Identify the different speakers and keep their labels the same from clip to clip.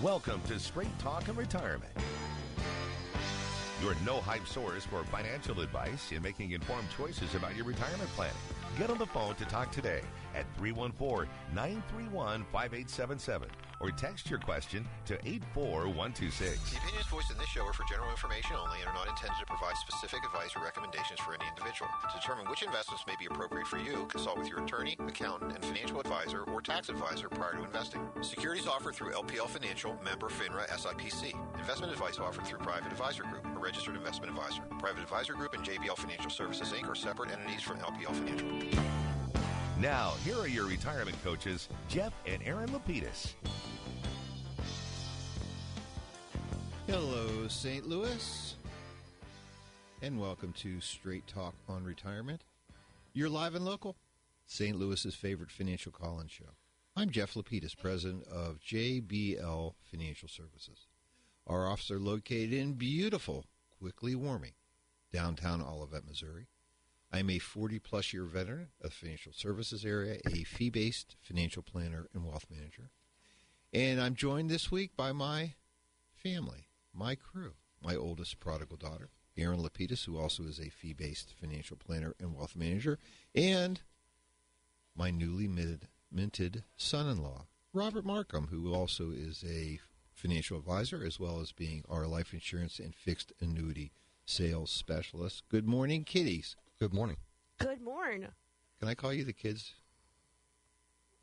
Speaker 1: Welcome to Straight Talk and Retirement. Your no-hype source for financial advice and making informed choices about your retirement planning. Get on the phone to talk today at 314-931-5877 or text your question to 84126.
Speaker 2: The opinions voiced in this show are for general information only and are not intended to provide specific advice or recommendations for any individual. To determine which investments may be appropriate for you, consult with your attorney, accountant, and financial advisor or tax advisor prior to investing. Securities offered through LPL Financial, member FINRA SIPC. Investment advice offered through Private Advisor Group, a registered investment advisor. Private Advisor Group and JBL Financial Services, Inc. are separate entities from LPL Financial.
Speaker 1: Now, here are your retirement coaches, Jeff and Aaron Lapidus.
Speaker 3: Hello, St. Louis, and welcome to Straight Talk on Retirement. You're live and local, St. Louis's favorite financial call-in show. I'm Jeff Lapidus, president of JBL Financial Services. Our offices are located in beautiful, quickly warming, downtown Olivet, Missouri. I'm a 40-plus year veteran of the financial services area, a fee-based financial planner and wealth manager. And I'm joined this week by my family, my crew, my oldest prodigal daughter, Aaron Lapidus, who also is a fee-based financial planner and wealth manager, and my newly minted son-in-law, Robert Markham, who also is a financial advisor, as well as being our life insurance and fixed annuity sales specialist. Good morning, kiddies.
Speaker 4: Good morning.
Speaker 5: Good morning.
Speaker 3: Can I call you the kids?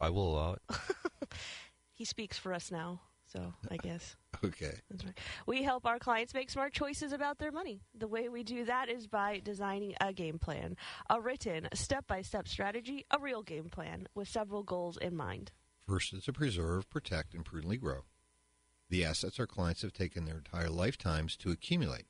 Speaker 4: I will allow it.
Speaker 5: He speaks for us now, so I guess.
Speaker 3: Okay.
Speaker 5: That's right. We help our clients make smart choices about their money. The way we do that is by designing a game plan, a written step-by-step strategy, a real game plan with several goals in mind.
Speaker 3: First is to preserve, protect, and prudently grow the assets our clients have taken their entire lifetimes to accumulate.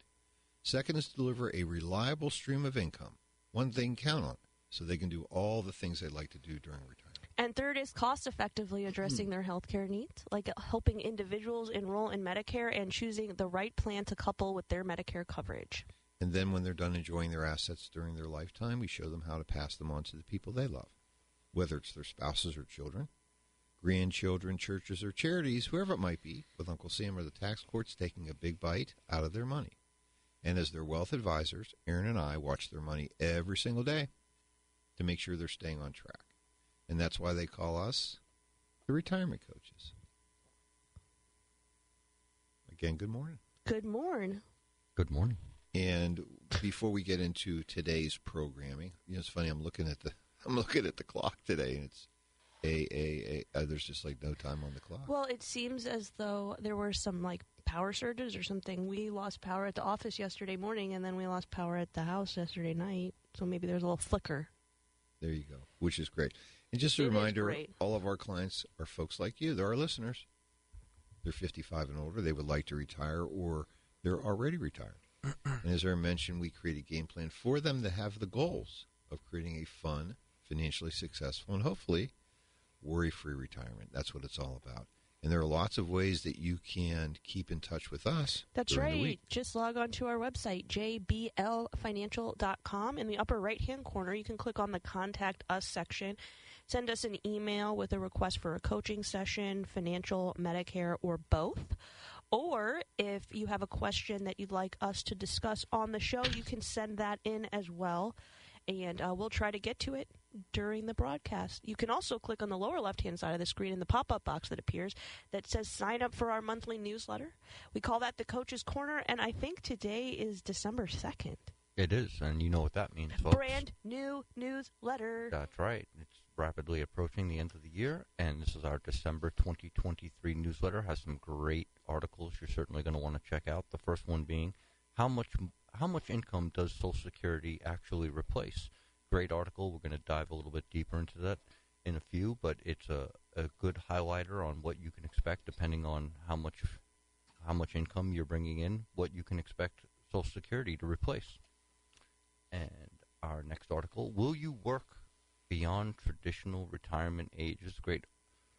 Speaker 3: Second is to deliver a reliable stream of income, one they can count on, so they can do all the things they'd like to do during retirement.
Speaker 5: And third is cost-effectively addressing their health care needs, like helping individuals enroll in Medicare and choosing the right plan to couple with their Medicare coverage.
Speaker 3: And then when they're done enjoying their assets during their lifetime, we show them how to pass them on to the people they love, whether it's their spouses or children, grandchildren, churches, or charities, whoever it might be, with Uncle Sam or the tax courts taking a big bite out of their money. And as their wealth advisors, Aaron and I watch their money every single day to make sure they're staying on track. And that's why they call us the retirement coaches. Again, good morning.
Speaker 5: Good morning.
Speaker 4: Good morning.
Speaker 3: And before we get into today's programming, it's funny. I'm looking at the clock today, and it's there's just like no time on the clock.
Speaker 5: Well, it seems as though there were some power surges or something. We lost power at the office yesterday morning, and then we lost power at the house yesterday night. So maybe there's a little flicker.
Speaker 3: There you go, which is great. And just a reminder, all of our clients are folks like you. They're our listeners. They're 55 and older. They would like to retire, or they're already retired. And as I mentioned, we create a game plan for them to have the goals of creating a fun, financially successful, and hopefully worry-free retirement. That's what it's all about. And there are lots of ways that you can keep in touch with us.
Speaker 5: That's right. Just log on to our website, jblfinancial.com. In the upper right-hand corner, you can click on the Contact Us section. Send us an email with a request for a coaching session, financial, Medicare, or both. Or if you have a question that you'd like us to discuss on the show, you can send that in as well. And we'll try to get to it during the broadcast. You can also click on the lower left-hand side of the screen in the pop-up box that appears that says sign up for our monthly newsletter. We call that the Coach's Corner, and I think today is December 2nd.
Speaker 4: It is, and you know what that means, folks.
Speaker 5: Brand new newsletter.
Speaker 4: That's right. It's rapidly approaching the end of the year, and this is our December 2023 newsletter. Has some great articles you're certainly going to want to check out. The first one being how much income does Social Security actually replace? Great article. We're going to dive a little bit deeper into that in a few, but it's a good highlighter on what you can expect depending on how much income you're bringing in, what you can expect Social Security to replace. And our next article, will you work beyond traditional retirement age? Is a great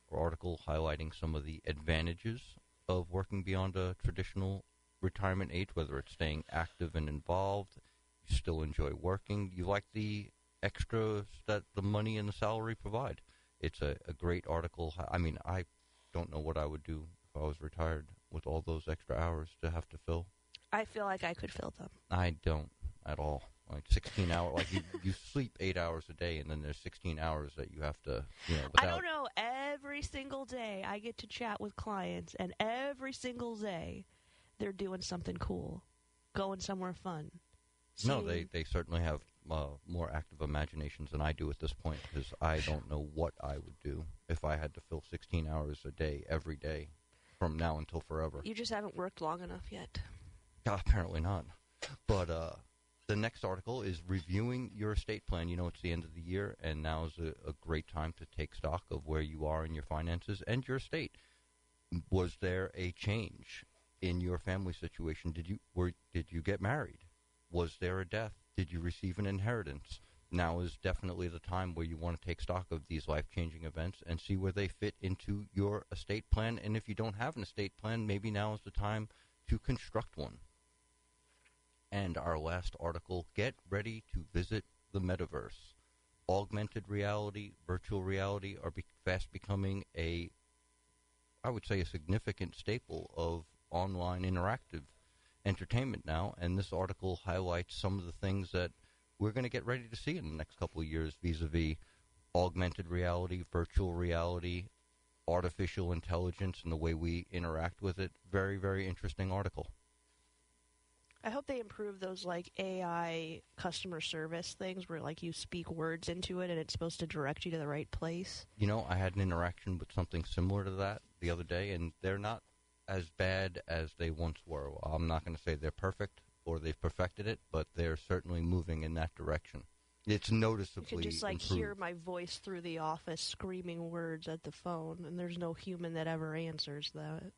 Speaker 4: article highlighting some of the advantages of working beyond a traditional retirement age, whether it's staying active and involved, you still enjoy working, you like the extras that the money and the salary provide. It's a great article. I mean, I don't know what I would do if I was retired with all those extra hours to have to fill.
Speaker 5: I feel like I could fill them.
Speaker 4: I don't at all. Like 16 hours, like you sleep 8 hours a day, and then there's 16 hours that you have to,
Speaker 5: I don't know. Every single day I get to chat with clients, and every single day they're doing something cool, going somewhere fun.
Speaker 4: No, they certainly have more active imaginations than I do at this point, because I don't know what I would do if I had to fill 16 hours a day every day from now until forever.
Speaker 5: You just haven't worked long enough yet.
Speaker 4: Apparently not. But the next article is reviewing your estate plan. It's the end of the year, and now is a great time to take stock of where you are in your finances and your estate. Was there a change in your family situation? Did you get married? Was there a death? Did you receive an inheritance? Now is definitely the time where you want to take stock of these life-changing events and see where they fit into your estate plan. And if you don't have an estate plan, maybe now is the time to construct one. And our last article, get ready to visit the metaverse. Augmented reality, virtual reality are fast becoming I would say, a significant staple of online interactive entertainment now. And this article highlights some of the things that we're going to get ready to see in the next couple of years vis-a-vis augmented reality, virtual reality, artificial intelligence, and the way we interact with it. Very, very interesting article.
Speaker 5: I hope they improve those AI customer service things where you speak words into it and it's supposed to direct you to the right place.
Speaker 4: I had an interaction with something similar to that the other day, and they're not as bad as they once were. I'm not going to say they're perfect or they've perfected it, but they're certainly moving in that direction. It's noticeably
Speaker 5: You can just
Speaker 4: improved.
Speaker 5: hear my voice through the office screaming words at the phone, and there's no human that ever answers that,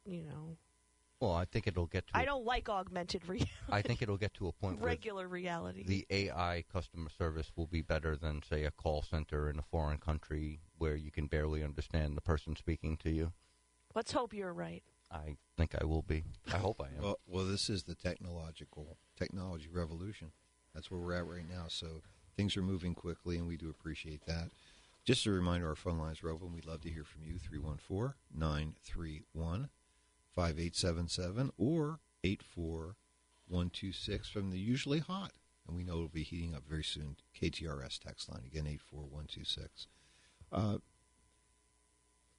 Speaker 4: Well, I think it'll get to...
Speaker 5: I don't like augmented reality.
Speaker 4: I think it'll get to a point where
Speaker 5: regular reality.
Speaker 4: The AI customer service will be better than, say, a call center in a foreign country where you can barely understand the person speaking to you.
Speaker 5: Let's hope you're right.
Speaker 4: I think I will be. I hope I am.
Speaker 3: Well, this is the technology revolution. That's where we're at right now. So things are moving quickly, and we do appreciate that. Just a reminder, our phone lines are open. We'd love to hear from you, 314-931-5877 or 84126 from the usually hot, and we know it'll be heating up very soon, KTRS text line, again, 84126.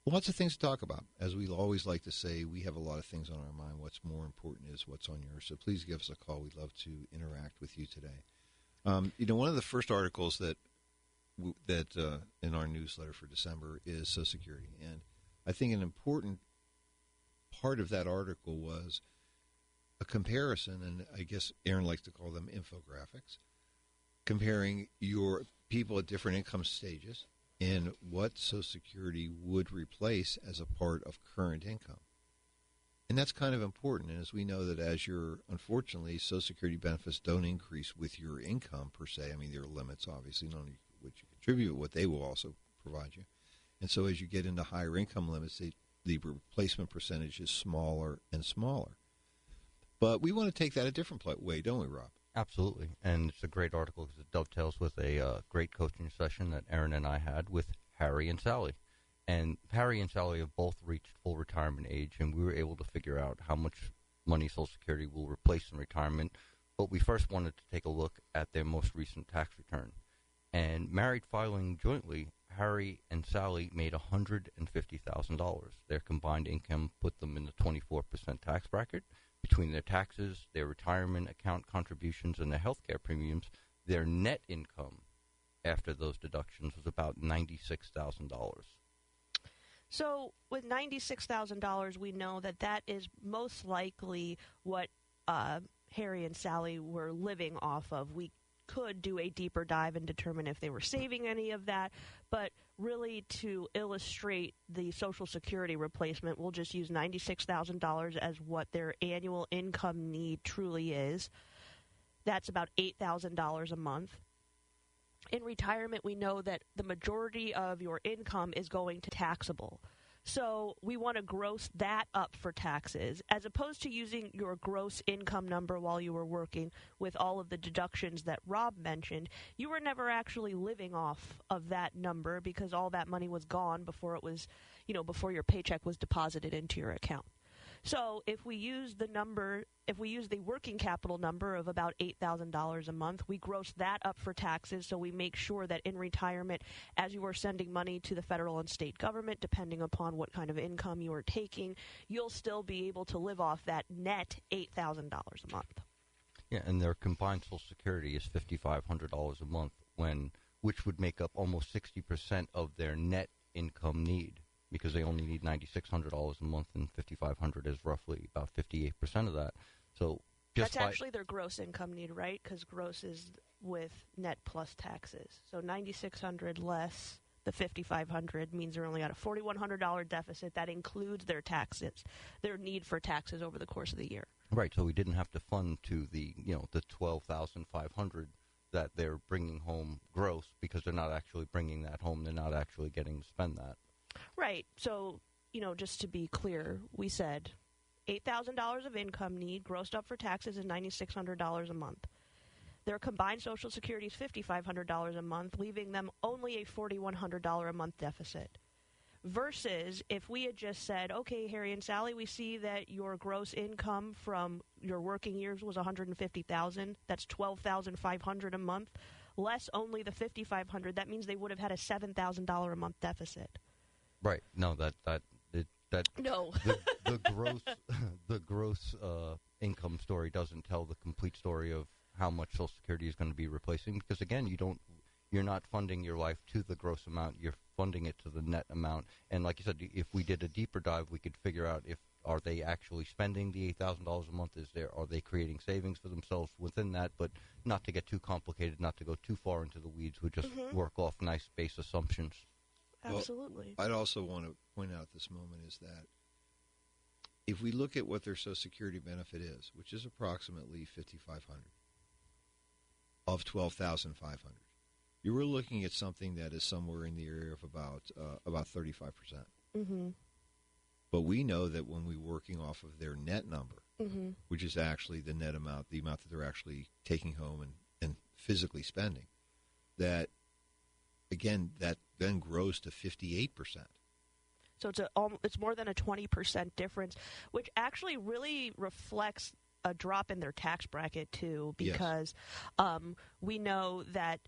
Speaker 3: Lots of things to talk about. As we always like to say, we have a lot of things on our mind. What's more important is what's on yours. So please give us a call. We'd love to interact with you today. One of the first articles that in our newsletter for December is Social Security. And I think an important part of that article was a comparison, and I guess Aaron likes to call them infographics, comparing your people at different income stages and what Social Security would replace as a part of current income. And that's kind of important. And as we know that unfortunately, Social Security benefits don't increase with your income per se. I mean, there are limits, obviously, not only what you contribute, but what they will also provide you. And so as you get into higher income limits, the replacement percentage is smaller and smaller. But we want to take that a different way, don't we, Rob?
Speaker 4: Absolutely. And it's a great article because it dovetails with a great coaching session that Aaron and I had with Harry and Sally. And Harry and Sally have both reached full retirement age, and we were able to figure out how much money Social Security will replace in retirement. But we first wanted to take a look at their most recent tax return. And married filing jointly, Harry and Sally made $150,000. Their combined income put them in the 24% tax bracket. Between their taxes, their retirement account contributions, and their health care premiums, their net income after those deductions was about $96,000.
Speaker 5: So with $96,000, we know that is most likely what Harry and Sally were living off of. We could do a deeper dive and determine if they were saving any of that, but really to illustrate the Social Security replacement, we'll just use $96,000 as what their annual income need truly is. That's about $8,000 a month. In retirement, we know that the majority of your income is going to taxable. So we want to gross that up for taxes, as opposed to using your gross income number while you were working with all of the deductions that Rob mentioned. You were never actually living off of that number because all that money was gone before it was, before your paycheck was deposited into your account. So if we use the working capital number of about $8,000 a month, we gross that up for taxes, so we make sure that in retirement, as you are sending money to the federal and state government, depending upon what kind of income you are taking, you'll still be able to live off that net $8,000 a month.
Speaker 4: Yeah, and their combined Social Security is $5,500 a month, which would make up almost 60% of their net income need, because they only need $9,600 a month, and $5,500 is roughly about 58% of that. So
Speaker 5: that's actually their gross income need, right? Because gross is with net plus taxes. So $9,600 less the $5,500 means they're only at a $4,100 deficit. That includes their taxes, their need for taxes over the course of the year.
Speaker 4: Right. So we didn't have to fund to the $12,500 that they're bringing home gross, because they're not actually bringing that home. They're not actually getting to spend that.
Speaker 5: Right. So, just to be clear, we said $8,000 of income need, grossed up for taxes, is $9,600 a month. Their combined Social Security is $5,500 a month, leaving them only a $4,100 a month deficit. Versus if we had just said, okay, Harry and Sally, we see that your gross income from your working years was $150,000. That's $12,500 a month, less only the $5,500. That means they would have had a $7,000 a month deficit.
Speaker 4: Right. No,
Speaker 5: no.
Speaker 4: the gross income story doesn't tell the complete story of how much Social Security is going to be replacing, because again, you're not funding your life to the gross amount. You're funding it to the net amount. And like you said, if we did a deeper dive, we could figure out are they actually spending the $8,000 a month? Are they creating savings for themselves within that? But not to get too complicated, not to go too far into the weeds. We just work off nice base assumptions.
Speaker 5: Absolutely.
Speaker 3: Well, I'd also want to point out at this moment is that if we look at what their Social Security benefit is, which is approximately $5,500 of $12,500, you were looking at something that is somewhere in the area of about 35%.
Speaker 5: Mm-hmm.
Speaker 3: But we know that when we're working off of their net number, which is actually the net amount, the amount that they're actually taking home and physically spending, that, again, that then grows to 58%.
Speaker 5: So it's more than a 20% difference, which actually really reflects a drop in their tax bracket, too, because we know that,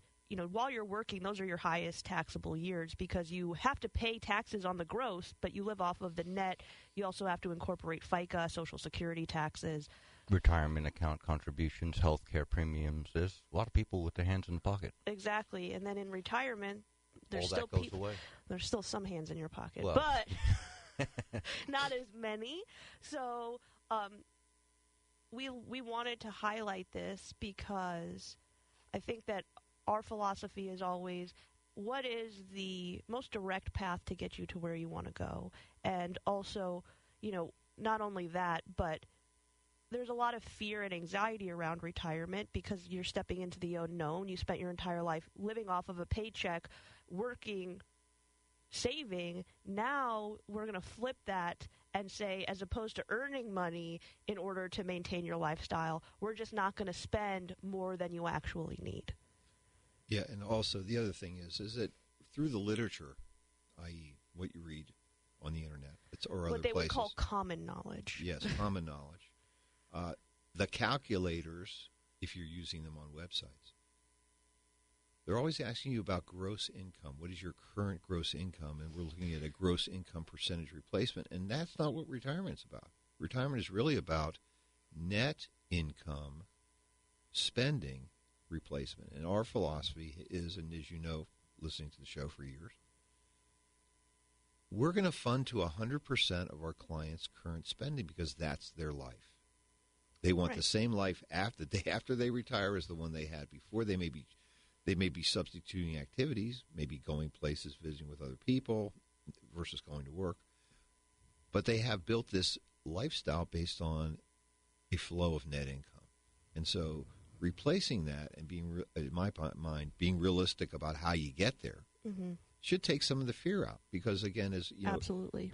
Speaker 5: while you're working, those are your highest taxable years, because you have to pay taxes on the gross, but you live off of the net. You also have to incorporate FICA, Social Security taxes,
Speaker 4: retirement account contributions, health care premiums. There's a lot of people with their hands in the pocket.
Speaker 5: Exactly. And then in retirement, there's
Speaker 4: all that goes away.
Speaker 5: There's still some hands in your pocket,
Speaker 4: well.
Speaker 5: but not as many. So we wanted to highlight this because I think that our philosophy is always, what is the most direct path to get you to where you want to go? And also, not only that, but there's a lot of fear and anxiety around retirement because you're stepping into the unknown. You spent your entire life living off of a paycheck, working, saving. Now we're going to flip that and say, as opposed to earning money in order to maintain your lifestyle, we're just not going to spend more than you actually need.
Speaker 3: Yeah, and also the other thing is that through the literature, i.e. what you read on the Internet or other places.
Speaker 5: What they would call common knowledge.
Speaker 3: Yes, common knowledge. The calculators, if you're using them on websites, they're always asking you about gross income. What is your current gross income? And we're looking at a gross income percentage replacement, and that's not what retirement's about. Retirement is really about net income spending replacement. And our philosophy is, and as you know, listening to the show for years, we're going to fund to 100% of our clients' current spending because that's their life. They want the same life after they retire as the one they had before. They may be substituting activities, maybe going places, visiting with other people versus going to work. But they have built this lifestyle based on a flow of net income. And so replacing that and being, in my mind, being realistic about how you get there should take some of the fear out. Because, again, as you know,
Speaker 5: absolutely,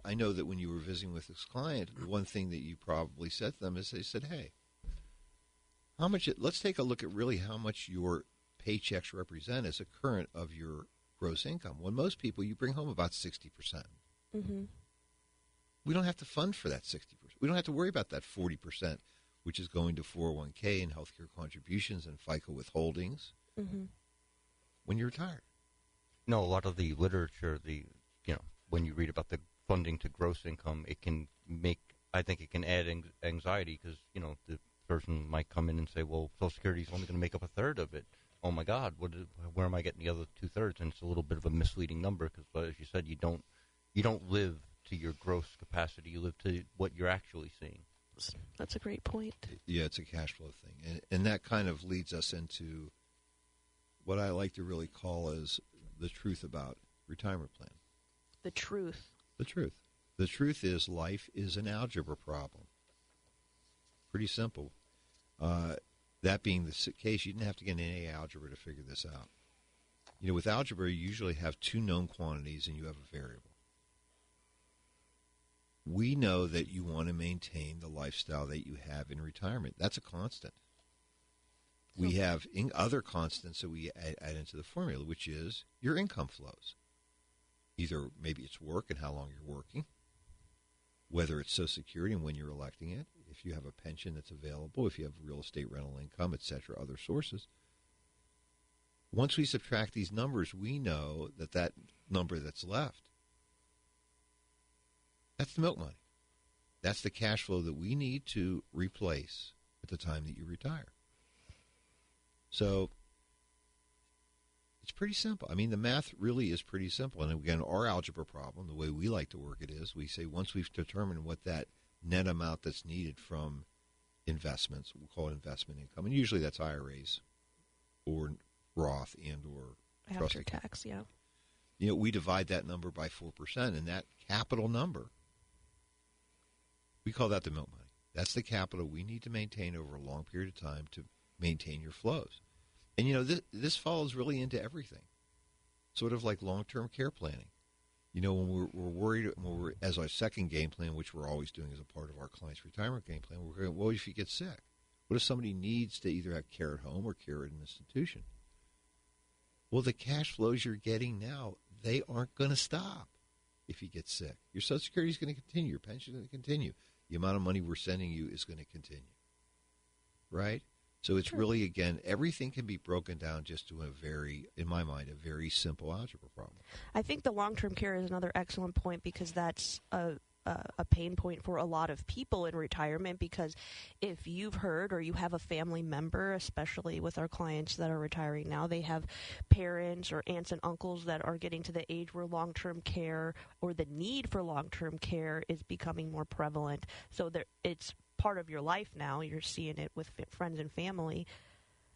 Speaker 3: I know that when you were visiting with this client, one thing that you probably said to them is they said, hey, how much? Let's take a look at really how much your paychecks represent as a current of your gross income. When most people, you bring home about 60%. we don't have to fund for that 60%. We don't have to worry about that 40%, which is going to 401k and healthcare contributions and FICA withholdings when you're retired.
Speaker 4: No, a lot of the literature, when you read about the funding to gross income, it can I think it can add anxiety because, the person might come in and say, well, Social Security is only going to make up a third of it. Oh, my God, where am I getting the other two-thirds? And it's a little bit of a misleading number because, as you said, you don't live to your gross capacity. You live to what you're actually seeing.
Speaker 5: That's a great point.
Speaker 3: Yeah, it's a cash flow thing. And that kind of leads us into what I like to really call as the truth about retirement plan.
Speaker 5: The truth.
Speaker 3: The truth. The truth is life is an algebra problem. Pretty simple. That being the case, you didn't have to get an AA algebra to figure this out. With algebra, you usually have two known quantities and you have a variable. We know that you want to maintain the lifestyle that you have in retirement. That's a constant. We have other constants that we add into the formula, which is your income flows. Either maybe it's work and how long you're working, whether it's Social Security and when you're electing it, if you have a pension that's available, if you have real estate rental income, et cetera, other sources. Once we subtract these numbers, we know that number that's left, that's the milk money. That's the cash flow that we need to replace at the time that you retire. So it's pretty simple. I mean, the math really is pretty simple. And again, our algebra problem, the way we like to work it is, we say once we've determined what that net amount that's needed from investments, we'll call it investment income, and usually that's IRAs or Roth and or trust
Speaker 5: After
Speaker 3: account.
Speaker 5: tax, yeah.
Speaker 3: We divide that number by 4%, and that capital number, we call that the milk money. That's the capital we need to maintain over a long period of time to maintain your flows. And, this falls really into everything, sort of like long-term care planning. When we're worried, as our second game plan, which we're always doing as a part of our client's retirement game plan, we're going, what if you get sick? What if somebody needs to either have care at home or care at an institution? Well, the cash flows you're getting now, they aren't going to stop if you get sick. Your Social Security is going to continue. Your pension is going to continue. The amount of money we're sending you is going to continue. Right? So it's really, again, everything can be broken down just to in my mind, a very simple algebra problem.
Speaker 5: I think the long-term care is another excellent point because that's a pain point for a lot of people in retirement, because if you've heard or you have a family member, especially with our clients that are retiring now, they have parents or aunts and uncles that are getting to the age where long-term care or the need for long-term care is becoming more prevalent. So it's part of your life now. You're seeing it with friends and family.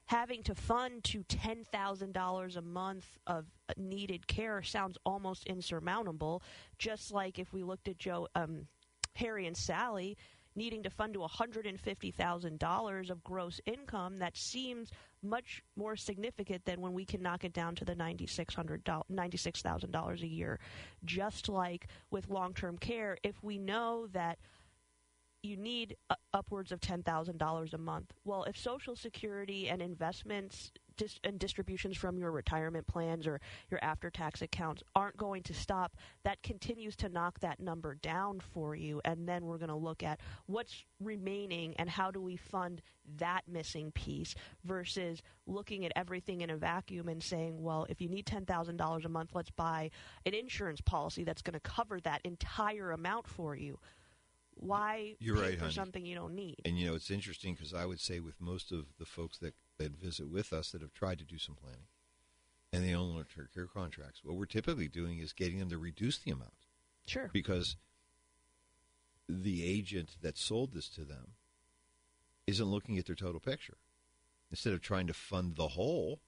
Speaker 5: Having to fund to $10,000 a month of needed care sounds almost insurmountable. Just like if we looked at Harry and Sally needing to fund to $150,000 of gross income, that seems much more significant than when we can knock it down to the $96,000 a year. Just like with long-term care, if we know that you need upwards of $10,000 a month. Well, if Social Security and investments and distributions from your retirement plans or your after-tax accounts aren't going to stop, that continues to knock that number down for you. And then we're going to look at what's remaining and how do we fund that missing piece versus looking at everything in a vacuum and saying, well, if you need $10,000 a month, let's buy an insurance policy that's going to cover that entire amount for you. Why
Speaker 3: You're
Speaker 5: pay
Speaker 3: right,
Speaker 5: for
Speaker 3: honey.
Speaker 5: something you don't need?
Speaker 3: And, it's interesting because I would say with most of the folks that visit with us that have tried to do some planning and they own long-term care contracts, what we're typically doing is getting them to reduce the amount.
Speaker 5: Sure.
Speaker 3: Because the agent that sold this to them isn't looking at their total picture. Instead of trying to fund the whole,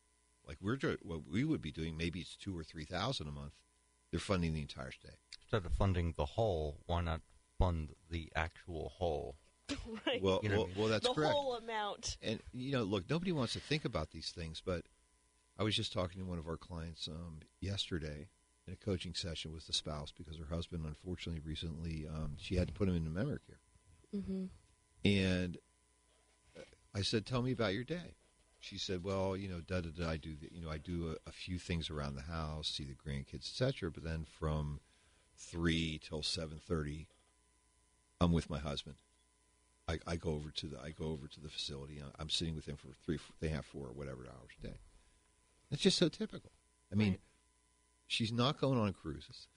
Speaker 3: like what we would be doing, maybe it's $2,000 or $3,000 a month, they're funding the entire stay.
Speaker 4: Instead of funding the whole, why not fund the actual whole?
Speaker 5: Right.
Speaker 3: Well, that's
Speaker 5: the
Speaker 3: correct.
Speaker 5: whole amount.
Speaker 3: And, look, nobody wants to think about these things, but I was just talking to one of our clients yesterday in a coaching session with the spouse because her husband, unfortunately, recently, she had to put him into memory care.
Speaker 5: Mm-hmm.
Speaker 3: And I said, tell me about your day. She said, well, I do, I do a few things around the house, see the grandkids, et cetera, but then from 3 till 7:30, I'm with my husband. I go over to the facility. I'm sitting with him for 3.5, 4, or whatever hours a day. It's just so typical. I mean, she's not going on cruises.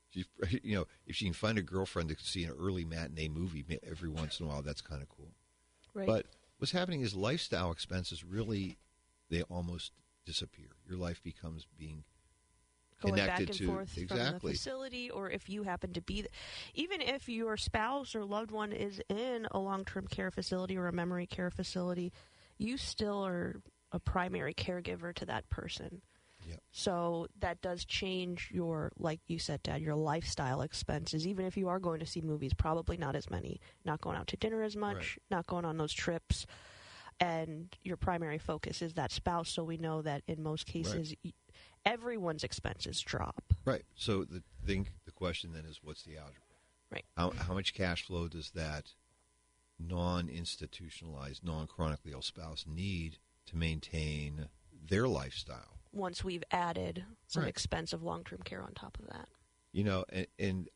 Speaker 3: She's, if she can find a girlfriend to see an early matinee movie every once in a while, that's kind of cool.
Speaker 5: Right.
Speaker 3: But what's happening is lifestyle expenses they almost disappear. Your life becomes being
Speaker 5: going
Speaker 3: connected
Speaker 5: back and
Speaker 3: to
Speaker 5: forth from the
Speaker 3: exactly.
Speaker 5: facility, or if you happen to be, even if your spouse or loved one is in a long-term care facility or a memory care facility, you still are a primary caregiver to that person.
Speaker 3: Yep.
Speaker 5: So that does change your, like you said, Dad, your lifestyle expenses. Even if you are going to see movies, probably not as many, not going out to dinner as much,
Speaker 3: Right.
Speaker 5: not going on those trips. And your primary focus is that spouse, so we know that in most cases, everyone's expenses drop.
Speaker 3: Right. So the question then is, what's the algebra?
Speaker 5: Right.
Speaker 3: How much cash flow does that non-institutionalized, non-chronically ill spouse need to maintain their lifestyle?
Speaker 5: Once we've added some
Speaker 3: Right.
Speaker 5: expensive long-term care on top of that.
Speaker 3: And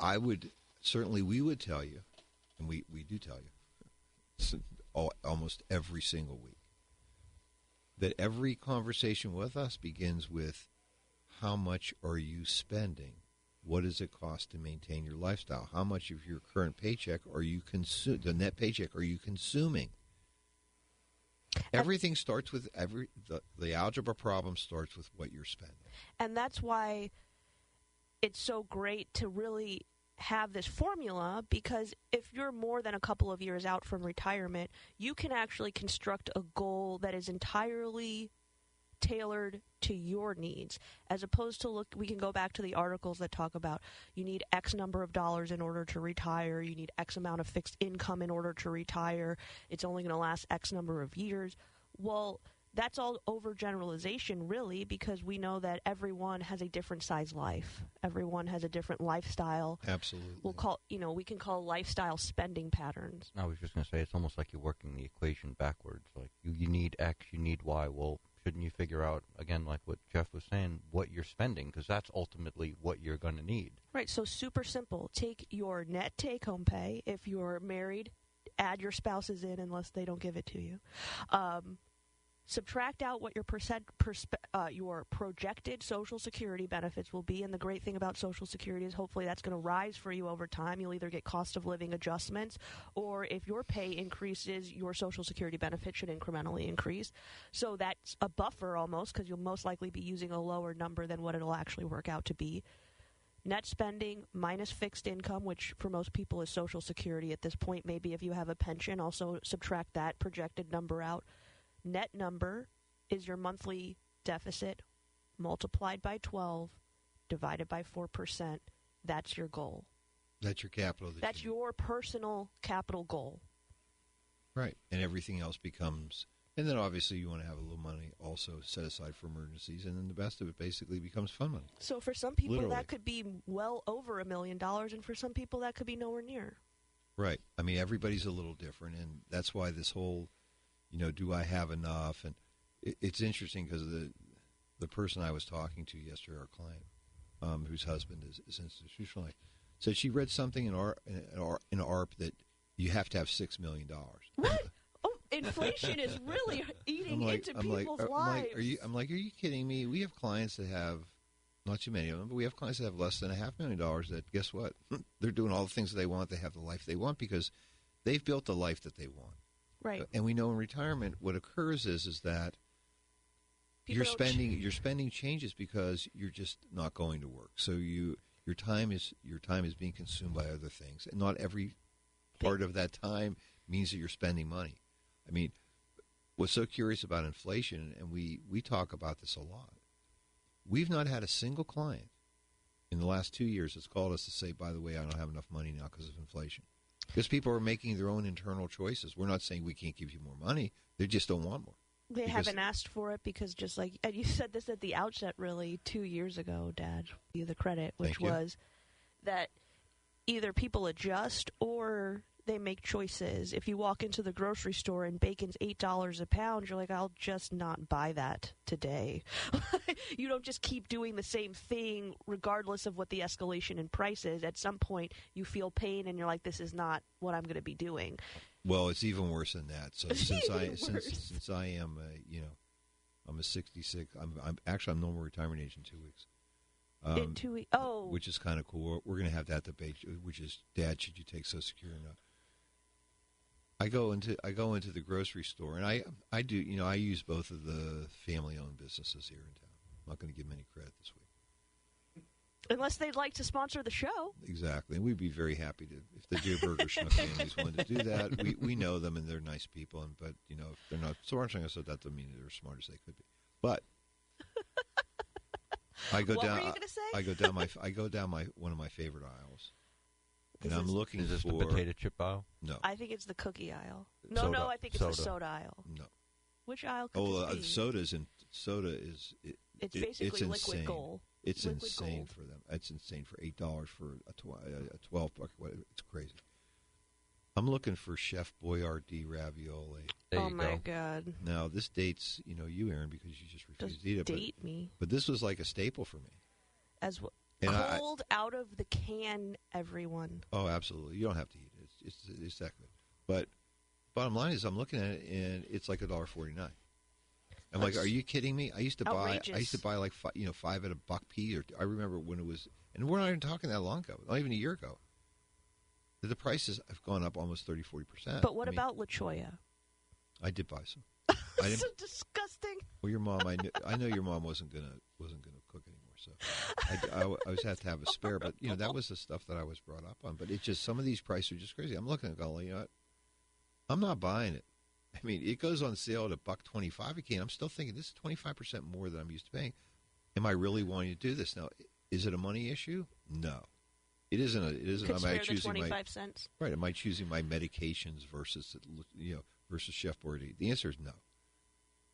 Speaker 3: I would certainly, we would tell you, and we do tell you, almost every single week, that every conversation with us begins with, how much are you spending? What does it cost to maintain your lifestyle? How much of your current paycheck are you the net paycheck are you consuming? Everything starts with the algebra problem starts with what you're spending.
Speaker 5: And that's why it's so great to really have this formula, because if you're more than a couple of years out from retirement, you can actually construct a goal that is entirely tailored to your needs, as opposed to we can go back to the articles that talk about you need X number of dollars in order to retire, you need X amount of fixed income in order to retire, it's only going to last X number of years. Well, that's all overgeneralization, really, because we know that everyone has a different size life. Everyone has a different lifestyle.
Speaker 3: Absolutely.
Speaker 5: We can call lifestyle spending patterns.
Speaker 4: I was just going to say, it's almost like you're working the equation backwards. Like you need X, you need Y. Well, shouldn't you figure out, again, like what Jeff was saying, what you're spending? Because that's ultimately what you're going to need.
Speaker 5: Right, so super simple. Take your net take-home pay. If you're married, add your spouses in unless they don't give it to you. Subtract out what your projected Social Security benefits will be, and the great thing about Social Security is hopefully that's going to rise for you over time. You'll either get cost of living adjustments, or if your pay increases, your Social Security benefit should incrementally increase. So that's a buffer almost, because you'll most likely be using a lower number than what it'll actually work out to be. Net spending minus fixed income, which for most people is Social Security at this point. Maybe if you have a pension, also subtract that projected number out. Net number is your monthly deficit multiplied by 12 divided by 4%. That's your goal.
Speaker 3: That's your capital.
Speaker 5: That's your personal capital goal.
Speaker 3: Right. And everything else becomes, and then obviously you want to have a little money also set aside for emergencies, and then the best of it basically becomes fun money.
Speaker 5: So for some people
Speaker 3: Literally.
Speaker 5: that could be well over $1 million, and for some people that could be nowhere near.
Speaker 3: Right. I mean, everybody's a little different, and that's why this whole, do I have enough? And it's interesting because the person I was talking to yesterday, our client, whose husband is institutionalized, said she read something in ARP that you have to have $6 million.
Speaker 5: What? Oh, inflation is really eating into people's lives.
Speaker 3: Are you kidding me? We have clients that have, not too many of them, but we have clients that have less than $500,000 that, guess what? They're doing all the things that they want. They have the life they want because they've built the life that they want.
Speaker 5: Right.
Speaker 3: And we know in retirement what occurs is that your spending changes because you're just not going to work. So your time is being consumed by other things, and not every part of that time means that you're spending money. I mean, what's so curious about inflation, and we talk about this a lot, we've not had a single client in the last 2 years that's called us to say, by the way, I don't have enough money now because of inflation. Because people are making their own internal choices. We're not saying we can't give you more money. They just don't want more.
Speaker 5: They haven't asked for it because just like, and you said this at the outset really 2 years ago, Dad, give you the credit, which was that either people adjust or they make choices. If you walk into the grocery store and bacon's $8 a pound, you're like, I'll just not buy that today. You don't just keep doing the same thing regardless of what the escalation in price is. At some point, you feel pain and you're like, this is not what I'm going to be doing.
Speaker 3: Well, it's even worse than that. So since I am I'm a 66. I'm no more retirement age in 2 weeks.
Speaker 5: In 2 weeks. Oh,
Speaker 3: which is kind of cool. We're going to have that debate, which is, Dad, should you take Social Security or not? I go into the grocery store, and I do. I use both of the family-owned businesses here in town. I'm not going to give them any credit this week,
Speaker 5: unless they'd like to sponsor the show.
Speaker 3: Exactly, and we'd be very happy to if the Deer Burger Schnuck families wanted to do that. We know them, and they're nice people, but if they're not sponsoring us, so that doesn't mean they're as smart as they could be. But
Speaker 5: what were you going to say?
Speaker 3: I go down one of my favorite aisles, and I'm looking
Speaker 4: Is this
Speaker 3: for
Speaker 4: the potato chip aisle?
Speaker 3: No,
Speaker 5: I think it's the cookie aisle.
Speaker 4: Soda.
Speaker 5: No, I think it's the soda aisle.
Speaker 3: no.
Speaker 5: Which aisle could this be?
Speaker 3: Soda is
Speaker 5: It's basically
Speaker 3: it's
Speaker 5: liquid
Speaker 3: insane.
Speaker 5: gold.
Speaker 3: It's
Speaker 5: Liquid
Speaker 3: insane
Speaker 5: gold.
Speaker 3: for them. It's insane for $8 for a 12 bucket. It's crazy. I'm looking for Chef Boyardee ravioli.
Speaker 4: There
Speaker 5: Oh
Speaker 4: you
Speaker 5: my
Speaker 4: go.
Speaker 5: God!
Speaker 3: Now this dates you, Aaron, because you just refused
Speaker 5: Does
Speaker 3: to eat it.
Speaker 5: date me
Speaker 3: But this was like a staple for me.
Speaker 5: as
Speaker 3: And
Speaker 5: cold out of the can, everyone.
Speaker 3: Oh, absolutely. You don't have to eat it. It's that good. But bottom line is, I'm looking at it and it's like $1.49. I'm like, are you kidding me? I used to buy like five at a buck P. Or I remember when it was, and we're not even talking that long ago, not even a year ago. The prices have gone up almost 30-40%.
Speaker 5: But what about La Choya?
Speaker 3: I did buy some.
Speaker 5: So disgusting.
Speaker 3: Well, your mom, I know your mom wasn't gonna cook anymore, so I always have to have a spare. But that was the stuff that I was brought up on. But it's just some of these prices are just crazy. I'm looking at going, what? I'm not buying it. I mean, it goes on sale at $1.25 a can. I'm still thinking this is 25% more than I'm used to paying. Am I really wanting to do this now? Is it a money issue? No. It isn't. It isn't.
Speaker 5: Could
Speaker 3: Am
Speaker 5: spare
Speaker 3: I
Speaker 5: the
Speaker 3: choosing
Speaker 5: 25 cents?
Speaker 3: Right? Am I choosing my medications versus Chef Boyardee? The answer is no.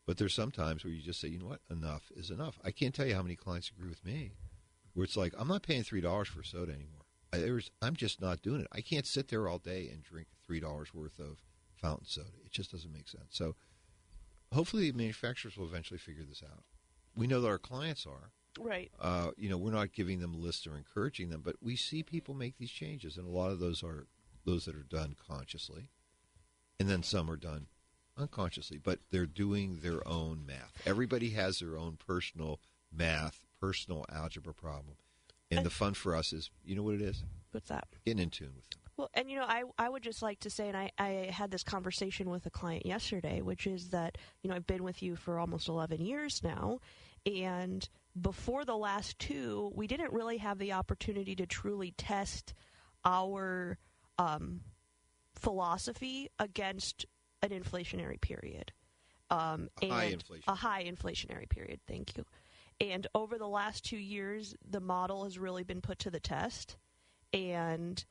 Speaker 3: But there's some times where you just say, you know what, enough is enough. I can't tell you how many clients agree with me, where it's like, I'm not paying $3 for soda anymore. I'm just not doing it. I can't sit there all day and drink $3 worth of fountain soda. It just doesn't make sense. So hopefully the manufacturers will eventually figure this out. We know that our clients are.
Speaker 5: Right.
Speaker 3: We're not giving them lists or encouraging them, but we see people make these changes, and a lot of those are those that are done consciously, and then some are done unconsciously, but they're doing their own math. Everybody has their own personal math, personal algebra problem, and the fun for us is, you know what it is?
Speaker 5: What's that?
Speaker 3: Getting in tune with them.
Speaker 5: Well, and I would just like to say, and I had this conversation with a client yesterday, which is that, I've been with you for almost 11 years now, and before the last 2, we didn't really have the opportunity to truly test our philosophy against an inflationary period.
Speaker 3: High inflation.
Speaker 5: A high inflationary period, thank you. And over the last 2 years, the model has really been put to the test, and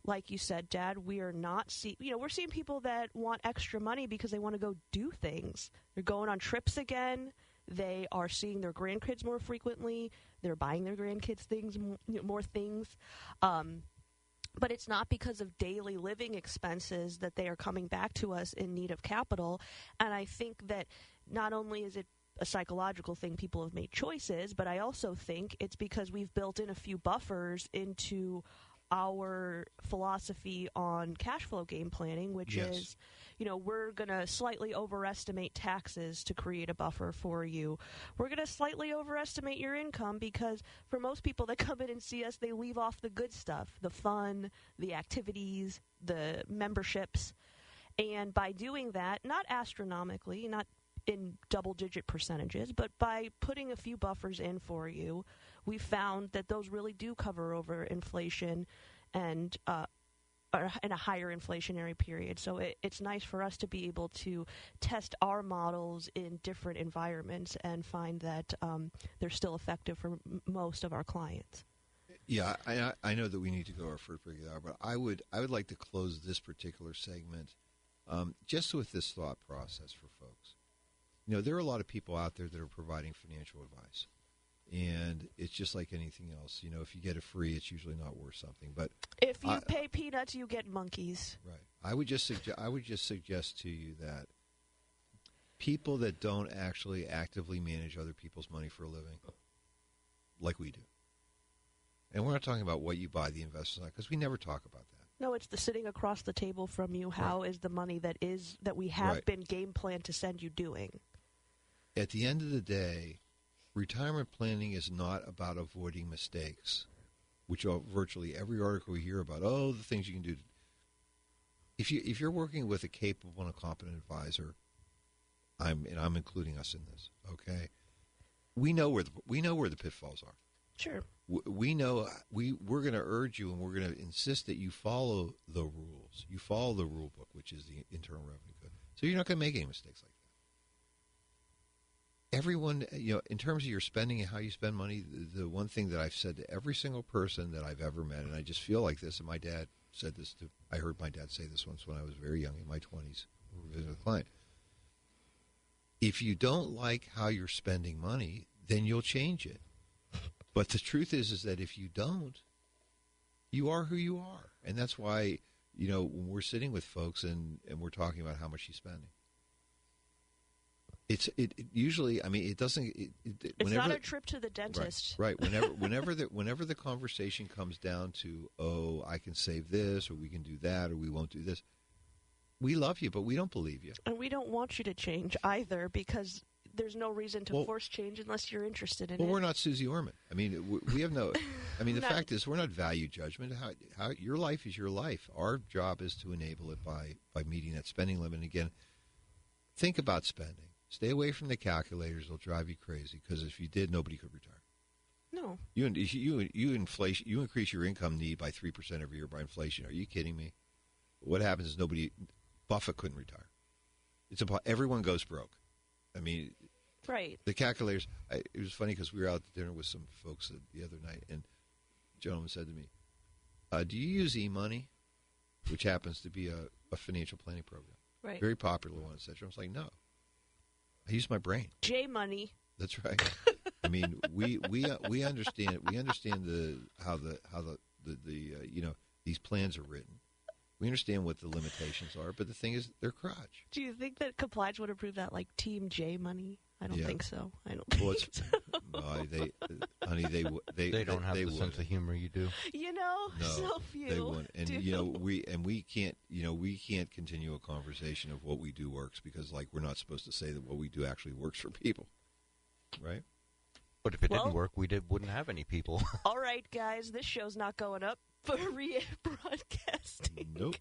Speaker 5: like you said, Dad, we are not we're seeing people that want extra money because they want to go do things. They're going on trips again. They are seeing their grandkids more frequently. They're buying their grandkids more things. But it's not because of daily living expenses that they are coming back to us in need of capital. And I think that not only is it a psychological thing, people have made choices, but I also think it's because we've built in a few buffers into our philosophy on cash flow game planning, which is, we're going to slightly overestimate taxes to create a buffer for you. We're going to slightly overestimate your income because for most people that come in and see us, they leave off the good stuff, the fun, the activities, the memberships. And by doing that, not astronomically, not in double-digit percentages, but by putting a few buffers in for you, we found that those really do cover over inflation and in a higher inflationary period. So it's nice for us to be able to test our models in different environments and find that they're still effective for most of our clients.
Speaker 3: Yeah, I know that we need to go our first break hour, but I would like to close this particular segment just with this thought process for folks. There are a lot of people out there that are providing financial advice, and it's just like anything else. If you get it free, it's usually not worth something. But
Speaker 5: If you pay peanuts, you get monkeys.
Speaker 3: Right. I would just suggest to you that people that don't actually actively manage other people's money for a living, like we do, and we're not talking about what you buy the investments on, because we never talk about that.
Speaker 5: No, it's the sitting across the table from you. How is the money that we have been game planned to send you doing?
Speaker 3: At the end of the day, retirement planning is not about avoiding mistakes, which are virtually every article we hear about. Oh, the things you can do. If you're working with a capable and a competent advisor, I'm including us in this. Okay, we know where the pitfalls are.
Speaker 5: Sure.
Speaker 3: We know we're going to urge you, and we're going to insist that you follow the rules. You follow the rule book, which is the Internal Revenue Code. So you're not going to make any mistakes like that. Everyone, in terms of your spending and how you spend money, the one thing that I've said to every single person that I've ever met, and I just feel like this, and my dad said this to. I heard my dad say this once when I was very young, in my 20s, we were visiting a client. If you don't like how you're spending money, then you'll change it. But the truth is that if you don't, you are who you are. And that's why, when we're sitting with folks and we're talking about how much she's spending, it usually, it doesn't.
Speaker 5: It's not a trip to the dentist.
Speaker 3: Right. Whenever the conversation comes down to, oh, I can save this, or we can do that, or we won't do this, we love you, but we don't believe you.
Speaker 5: And we don't want you to change either, because there's no reason to force change unless you're interested in it.
Speaker 3: Well, we're not Susie Orman. We have no. The fact is, we're not value judgment. How your life is your life. Our job is to enable it by meeting that spending limit. And again, think about spending. Stay away from the calculators; they'll drive you crazy. Because if you did, nobody could retire.
Speaker 5: No. You
Speaker 3: increase your income need by 3% every year by inflation. Are you kidding me? What happens is Buffett couldn't retire. Everyone goes broke.
Speaker 5: Right.
Speaker 3: The calculators. It was funny because we were out to dinner with some folks the other night, and a gentleman said to me, "Do you use eMoney?" Which happens to be a financial planning program,
Speaker 5: right?
Speaker 3: Very popular one, etc. I was like, "No, I use my brain."
Speaker 5: J Money.
Speaker 3: That's right. We understand. We understand how these plans are written. We understand what the limitations are, but the thing is, they're crotch.
Speaker 5: Do you think that compliance would approve that, like Team J Money? I don't think so. I don't
Speaker 3: well,
Speaker 5: think so.
Speaker 3: No, they
Speaker 4: don't have the sense of humor you do.
Speaker 3: No,
Speaker 5: so few.
Speaker 3: They wouldn't. And we can't continue a conversation of what we do works because, we're not supposed to say that what we do actually works for people, right?
Speaker 4: But if it didn't work, we wouldn't have any people.
Speaker 5: All right, guys, this show's not going up for broadcasting.
Speaker 3: Nope.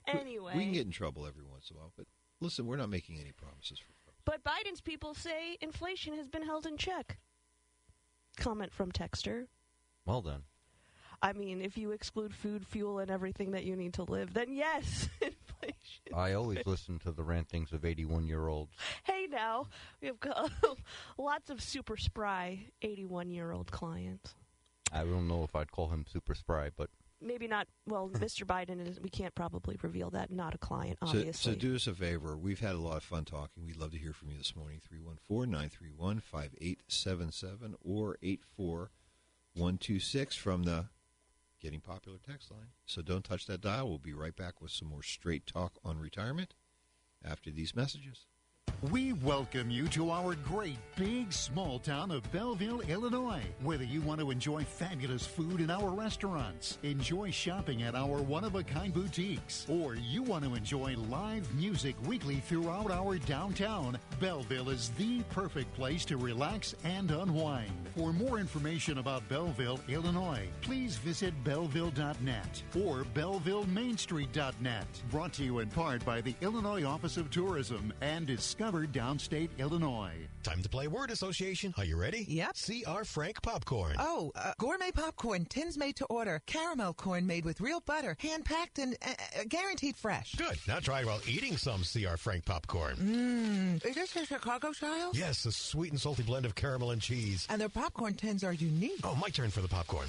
Speaker 5: Anyway.
Speaker 3: We can get in trouble every once in a while, but listen, we're not making any promises for folks.
Speaker 5: But Biden's people say inflation has been held in check. Comment from Texter.
Speaker 4: Well then.
Speaker 5: If you exclude food, fuel, and everything that you need to live, then yes, inflation.
Speaker 4: I always listen to the rantings of 81-year-olds.
Speaker 5: Hey now, we've got lots of super spry 81-year-old clients.
Speaker 4: I don't know if I'd call him super spry, but...
Speaker 5: Maybe not. Well, Mr. Biden, we can't probably reveal that. Not a client, obviously.
Speaker 3: So do us a favor. We've had a lot of fun talking. We'd love to hear from you this morning. 314-931-5877 or 84126 from the Getting Popular text line. So don't touch that dial. We'll be right back with some more straight talk on retirement after these messages.
Speaker 6: We welcome you to our great big small town of Belleville, Illinois. Whether you want to enjoy fabulous food in our restaurants, enjoy shopping at our one-of-a-kind boutiques, or you want to enjoy live music weekly throughout our downtown, Belleville is the perfect place to relax and unwind. For more information about Belleville, Illinois, please visit belleville.net or bellevillemainstreet.net. Brought to you in part by the Illinois Office of Tourism and Discover Downstate, Illinois.
Speaker 7: Time to play word association. Are you ready?
Speaker 8: Yep.
Speaker 7: C.R. Frank popcorn.
Speaker 8: Oh, gourmet popcorn, tins made to order, caramel corn made with real butter, hand-packed and guaranteed fresh.
Speaker 7: Good. Now try while eating some C.R. Frank popcorn.
Speaker 8: Is this a Chicago style?
Speaker 7: Yes, a sweet and salty blend of caramel and cheese.
Speaker 8: And their popcorn tins are unique.
Speaker 7: Oh, my turn for the popcorn.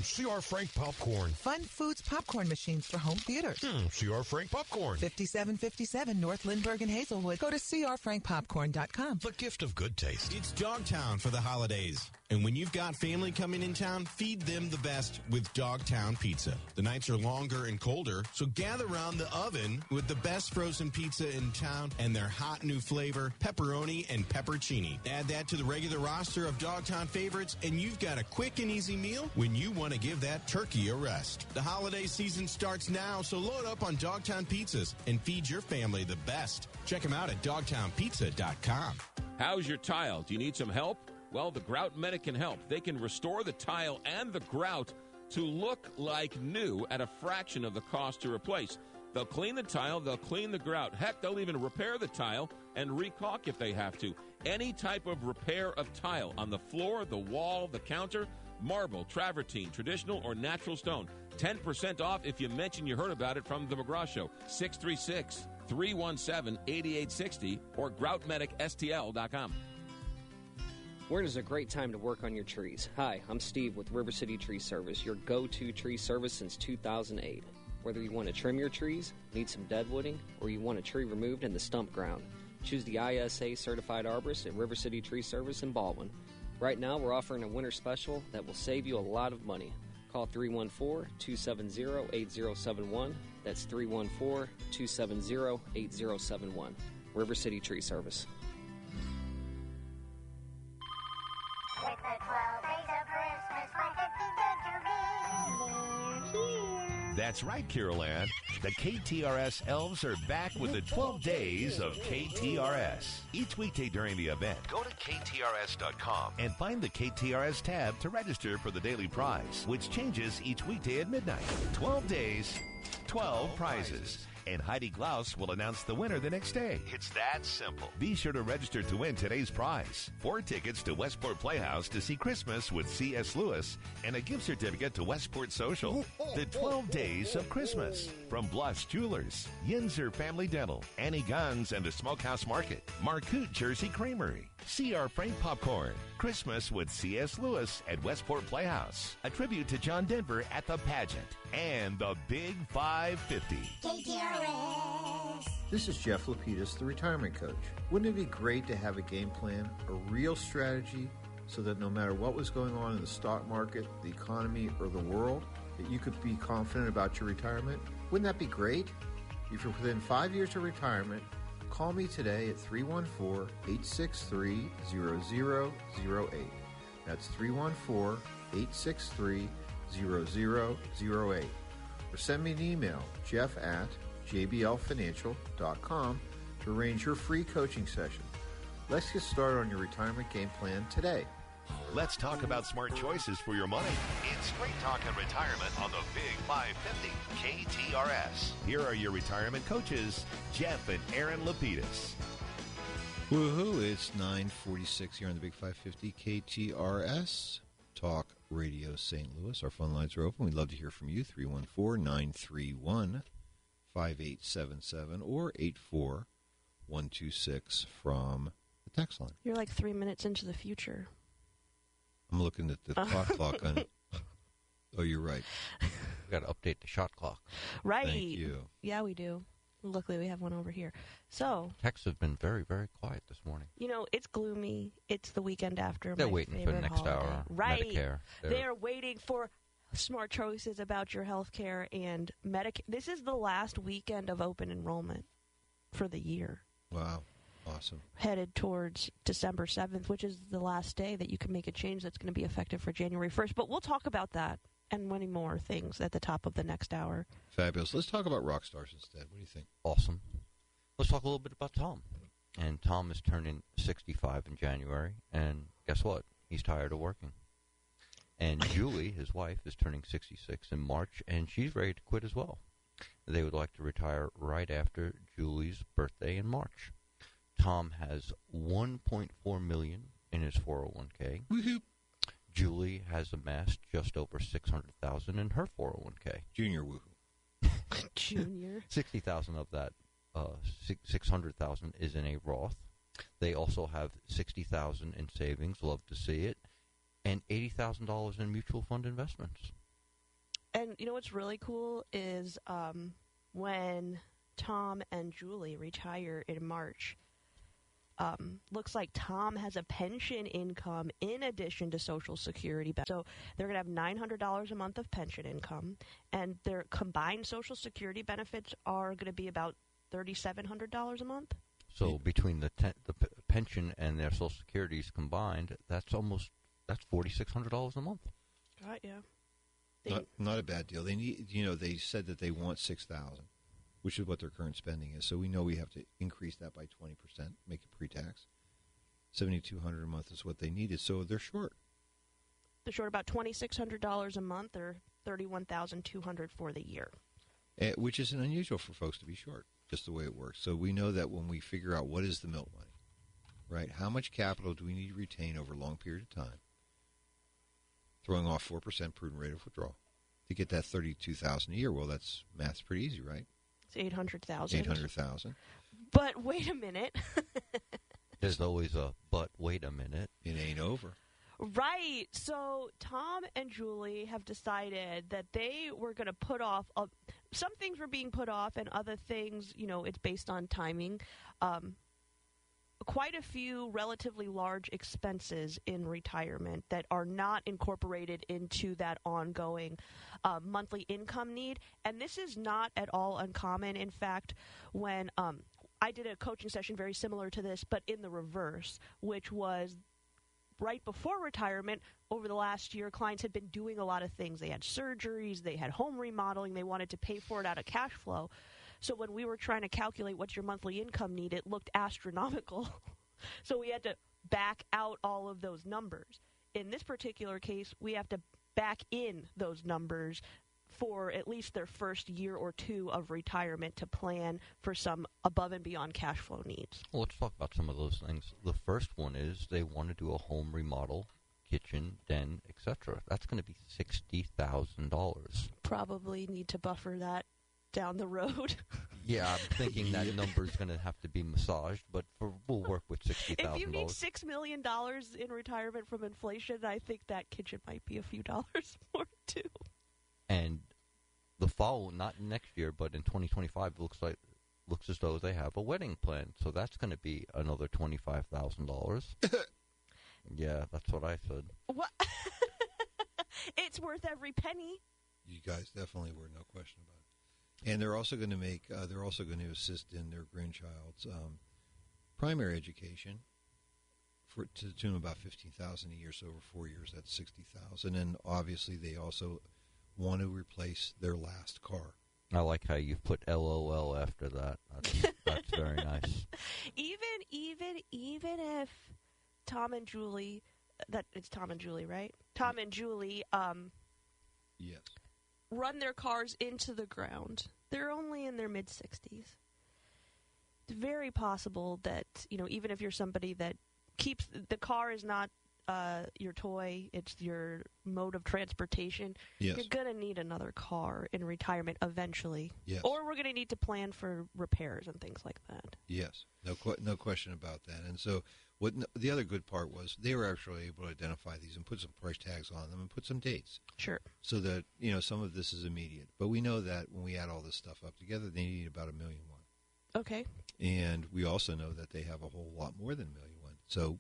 Speaker 7: C.R. Frank popcorn.
Speaker 8: Fun Foods popcorn machines for home theaters.
Speaker 7: C.R. Frank popcorn.
Speaker 8: 5757 North Lindbergh and Hazelwood. Go to crfrankpopcorn.com.
Speaker 7: The gift of good taste.
Speaker 9: It's Dogtown for the holidays. And when you've got family coming in town, feed them the best with Dogtown Pizza. The nights are longer and colder, so gather around the oven with the best frozen pizza in town and their hot new flavor, pepperoni and peppercini. Add that to the regular roster of Dogtown favorites, and you've got a quick and easy meal when you want to give that turkey a rest. The holiday season starts now, so load up on Dogtown Pizzas and feed your family the best. Check them out at dogtownpizza.com.
Speaker 10: How's your tile? Do you need some help? Well, the Grout Medic can help. They can restore the tile and the grout to look like new at a fraction of the cost to replace. They'll clean the tile, they'll clean the grout. Heck, they'll even repair the tile and recaulk if they have to. Any type of repair of tile on the floor, the wall, the counter, marble, travertine, traditional or natural stone. 10% off if you mention you heard about it from The McGraw Show. 636-317-8860 or groutmedicstl.com.
Speaker 11: Winter is a great time to work on your trees. Hi, I'm Steve with River City Tree Service, your go-to tree service since 2008. Whether you want to trim your trees, need some deadwooding, or you want a tree removed in the stump ground, choose the ISA Certified Arborist at River City Tree Service in Baldwin. Right now, we're offering a winter special that will save you a lot of money. Call 314-270-8071. That's 314-270-8071. River City Tree Service.
Speaker 12: With the 12 days of Christmas, 150 to be here.
Speaker 1: That's right, Carol Ann. The KTRS elves are back with the 12 days of KTRS. Each weekday during the event, go to KTRS.com and find the KTRS tab to register for the daily prize, which changes each weekday at midnight. 12 days, 12 prizes. And Heidi Glaus will announce the winner the next day. It's that simple. Be sure to register to win today's prize. 4 tickets to Westport Playhouse to see Christmas with C.S. Lewis and a gift certificate to Westport Social. The 12 Days of Christmas. From Blush Jewelers, Yinzer Family Dental, Annie Guns and the Smokehouse Market, Marcoot Jersey Creamery, C.R. Frank Popcorn, Christmas with C.S. Lewis at Westport Playhouse, a tribute to John Denver at the pageant, and the Big 550.
Speaker 12: KTRS.
Speaker 3: This is Jeff Lapidus, the retirement coach. Wouldn't it be great to have a game plan, a real strategy, so that no matter what was going on in the stock market, the economy, or the world, that you could be confident about your retirement? Wouldn't that be great? If you're within 5 years of retirement, call me today at 314-863-0008. That's 314-863-0008. Or send me an email, jeff@jblfinancial.com, to arrange your free coaching session. Let's get started on your retirement game plan today.
Speaker 1: Let's talk about smart choices for your money. It's Straight Talk and Retirement on the Big 550 KTRS. Here are your retirement coaches, Jeff and Aaron Lapidus.
Speaker 3: Woohoo, it's 9:46 here on the Big 550 KTRS Talk Radio St. Louis. Our phone lines are open. We'd love to hear from you, 314-931-5877 or 84126 from the text line.
Speaker 5: You're like 3 minutes into the future.
Speaker 3: I'm looking at the clock on it. Oh, you're right.
Speaker 4: We got to update the shot clock.
Speaker 5: Right.
Speaker 3: Thank you.
Speaker 5: Yeah, we do. Luckily, we have one over here. So
Speaker 4: Texts have been very, very quiet this morning.
Speaker 5: You know, it's gloomy. It's the weekend after.
Speaker 4: They're
Speaker 5: my
Speaker 4: waiting for the next
Speaker 5: holiday.
Speaker 4: hour.
Speaker 5: Right.
Speaker 4: Medicare.
Speaker 5: They're waiting for smart choices about your health care and Medicare. This is the last weekend of open enrollment for the year.
Speaker 3: Wow. Awesome.
Speaker 5: Headed towards December 7th, which is the last day that you can make a change that's going to be effective for January 1st. But we'll talk about that and many more things at the top of the next hour.
Speaker 3: Fabulous. Let's talk about rock stars instead. What do you think?
Speaker 4: Awesome. Let's talk a little bit about Tom. And Tom is turning 65 in January. And guess what? He's tired of working. And Julie, his wife, is turning 66 in March, and she's ready to quit as well. They would like to retire right after Julie's birthday in March. Tom has $1.4 million in his 401k.
Speaker 3: Woohoo!
Speaker 4: Julie has amassed just over $600,000 in her 401k.
Speaker 3: Junior woohoo.
Speaker 5: Junior.
Speaker 4: 60,000 of that 600,000 is in a Roth. They also have 60,000 in savings. Love to see it, and $80,000 in mutual fund investments.
Speaker 5: And you know what's really cool is when Tom and Julie retire in March, looks like Tom has a pension income in addition to Social Security. So they're going to have $900 a month of pension income, and their combined Social Security benefits are going to be about $3,700 a month.
Speaker 4: So between the pension and their Social Securities combined, that's $4,600 a month.
Speaker 5: Right, yeah.
Speaker 3: Not a bad deal. They need, they said that they want $6,000, which is what their current spending is. So we know we have to increase that by 20%, make it pre-tax. $7,200 a month is what they needed. So they're short.
Speaker 5: They're short about $2,600 a month, or $31,200 for the year.
Speaker 3: Which isn't unusual for folks to be short, just the way it works. So we know that when we figure out what is the milk money, right? How much capital do we need to retain over a long period of time? Throwing off 4% prudent rate of withdrawal to get that $32,000 a year. Well, math's pretty easy, right?
Speaker 5: It's $800,000.
Speaker 3: $800,000.
Speaker 5: But wait a minute.
Speaker 4: There's always a but. Wait a minute.
Speaker 3: It ain't over.
Speaker 5: Right. So Tom and Julie have decided that they were going to put off some things were being put off, and other things, it's based on timing. Quite a few relatively large expenses in retirement that are not incorporated into that ongoing monthly income need. And this is not at all uncommon. In fact, when I did a coaching session very similar to this, but in the reverse, which was right before retirement. Over the last year, clients had been doing a lot of things. They had surgeries, they had home remodeling, they wanted to pay for it out of cash flow. So when we were trying to calculate what's your monthly income need, it looked astronomical. So we had to back out all of those numbers. In this particular case, we have to back in those numbers for at least their first year or two of retirement to plan for some above and beyond cash flow needs.
Speaker 4: Well, let's talk about some of those things. The first one is they want to do a home remodel, kitchen, den, etc. That's going to be $60,000. Probably
Speaker 5: need to buffer that down the road.
Speaker 4: Yeah, I'm thinking that number is going to have to be massaged, but we'll work with $60,000.
Speaker 5: If you need $6 million in retirement from inflation, I think that kitchen might be a few dollars more, too.
Speaker 4: And the not next year, but in 2025, looks as though they have a wedding plan. So that's going to be another $25,000. Yeah, that's what I said.
Speaker 5: What? It's worth every penny.
Speaker 3: You guys definitely were, no question about it. And they're also going to they're also going to assist in their grandchild's primary education to the tune of about $15,000 a year. So over 4 years, that's $60,000. And obviously, they also want to replace their last car.
Speaker 4: I like how you put LOL after that. That's very nice.
Speaker 5: Even if Tom and Julie, it's Tom and Julie, right? Tom and Julie,
Speaker 3: yes,
Speaker 5: run their cars into the ground. They're only in their mid-60s. It's very possible that, even if you're somebody that keeps the car is not your toy, it's your mode of transportation.
Speaker 3: Yes.
Speaker 5: You're going to need another car in retirement eventually.
Speaker 3: Yes.
Speaker 5: Or we're going to need to plan for repairs and things like that.
Speaker 3: Yes, no question about that. And so the other good part was they were actually able to identify these and put some price tags on them and put some dates.
Speaker 5: Sure.
Speaker 3: So that, some of this is immediate. But we know that when we add all this stuff up together, they need about $1.1 million.
Speaker 5: Okay.
Speaker 3: And we also know that they have a whole lot more than $1.1 million. So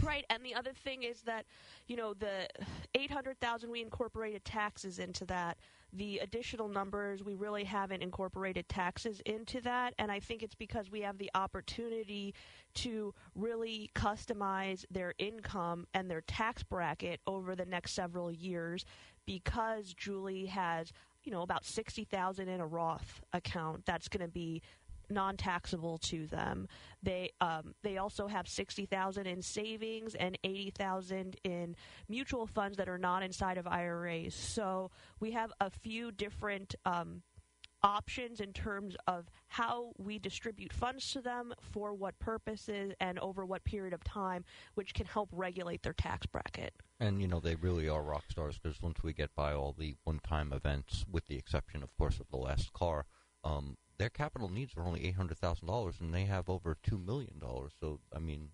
Speaker 5: Right, and the other thing is that, the $800,000 we incorporated taxes into that. The additional numbers, we really haven't incorporated taxes into that, and I think it's because we have the opportunity to really customize their income and their tax bracket over the next several years because Julie has, about $60,000 in a Roth account that's going to be non-taxable to them. They also have $60,000 in savings and $80,000 in mutual funds that are not inside of IRAs. So we have a few different options in terms of how we distribute funds to them, for what purposes, and over what period of time, which can help regulate their tax bracket.
Speaker 4: And, they really are rock stars because once we get by all the one-time events, with the exception, of course, of the last car, their capital needs are only $800,000, and they have over $2 million. So, I mean,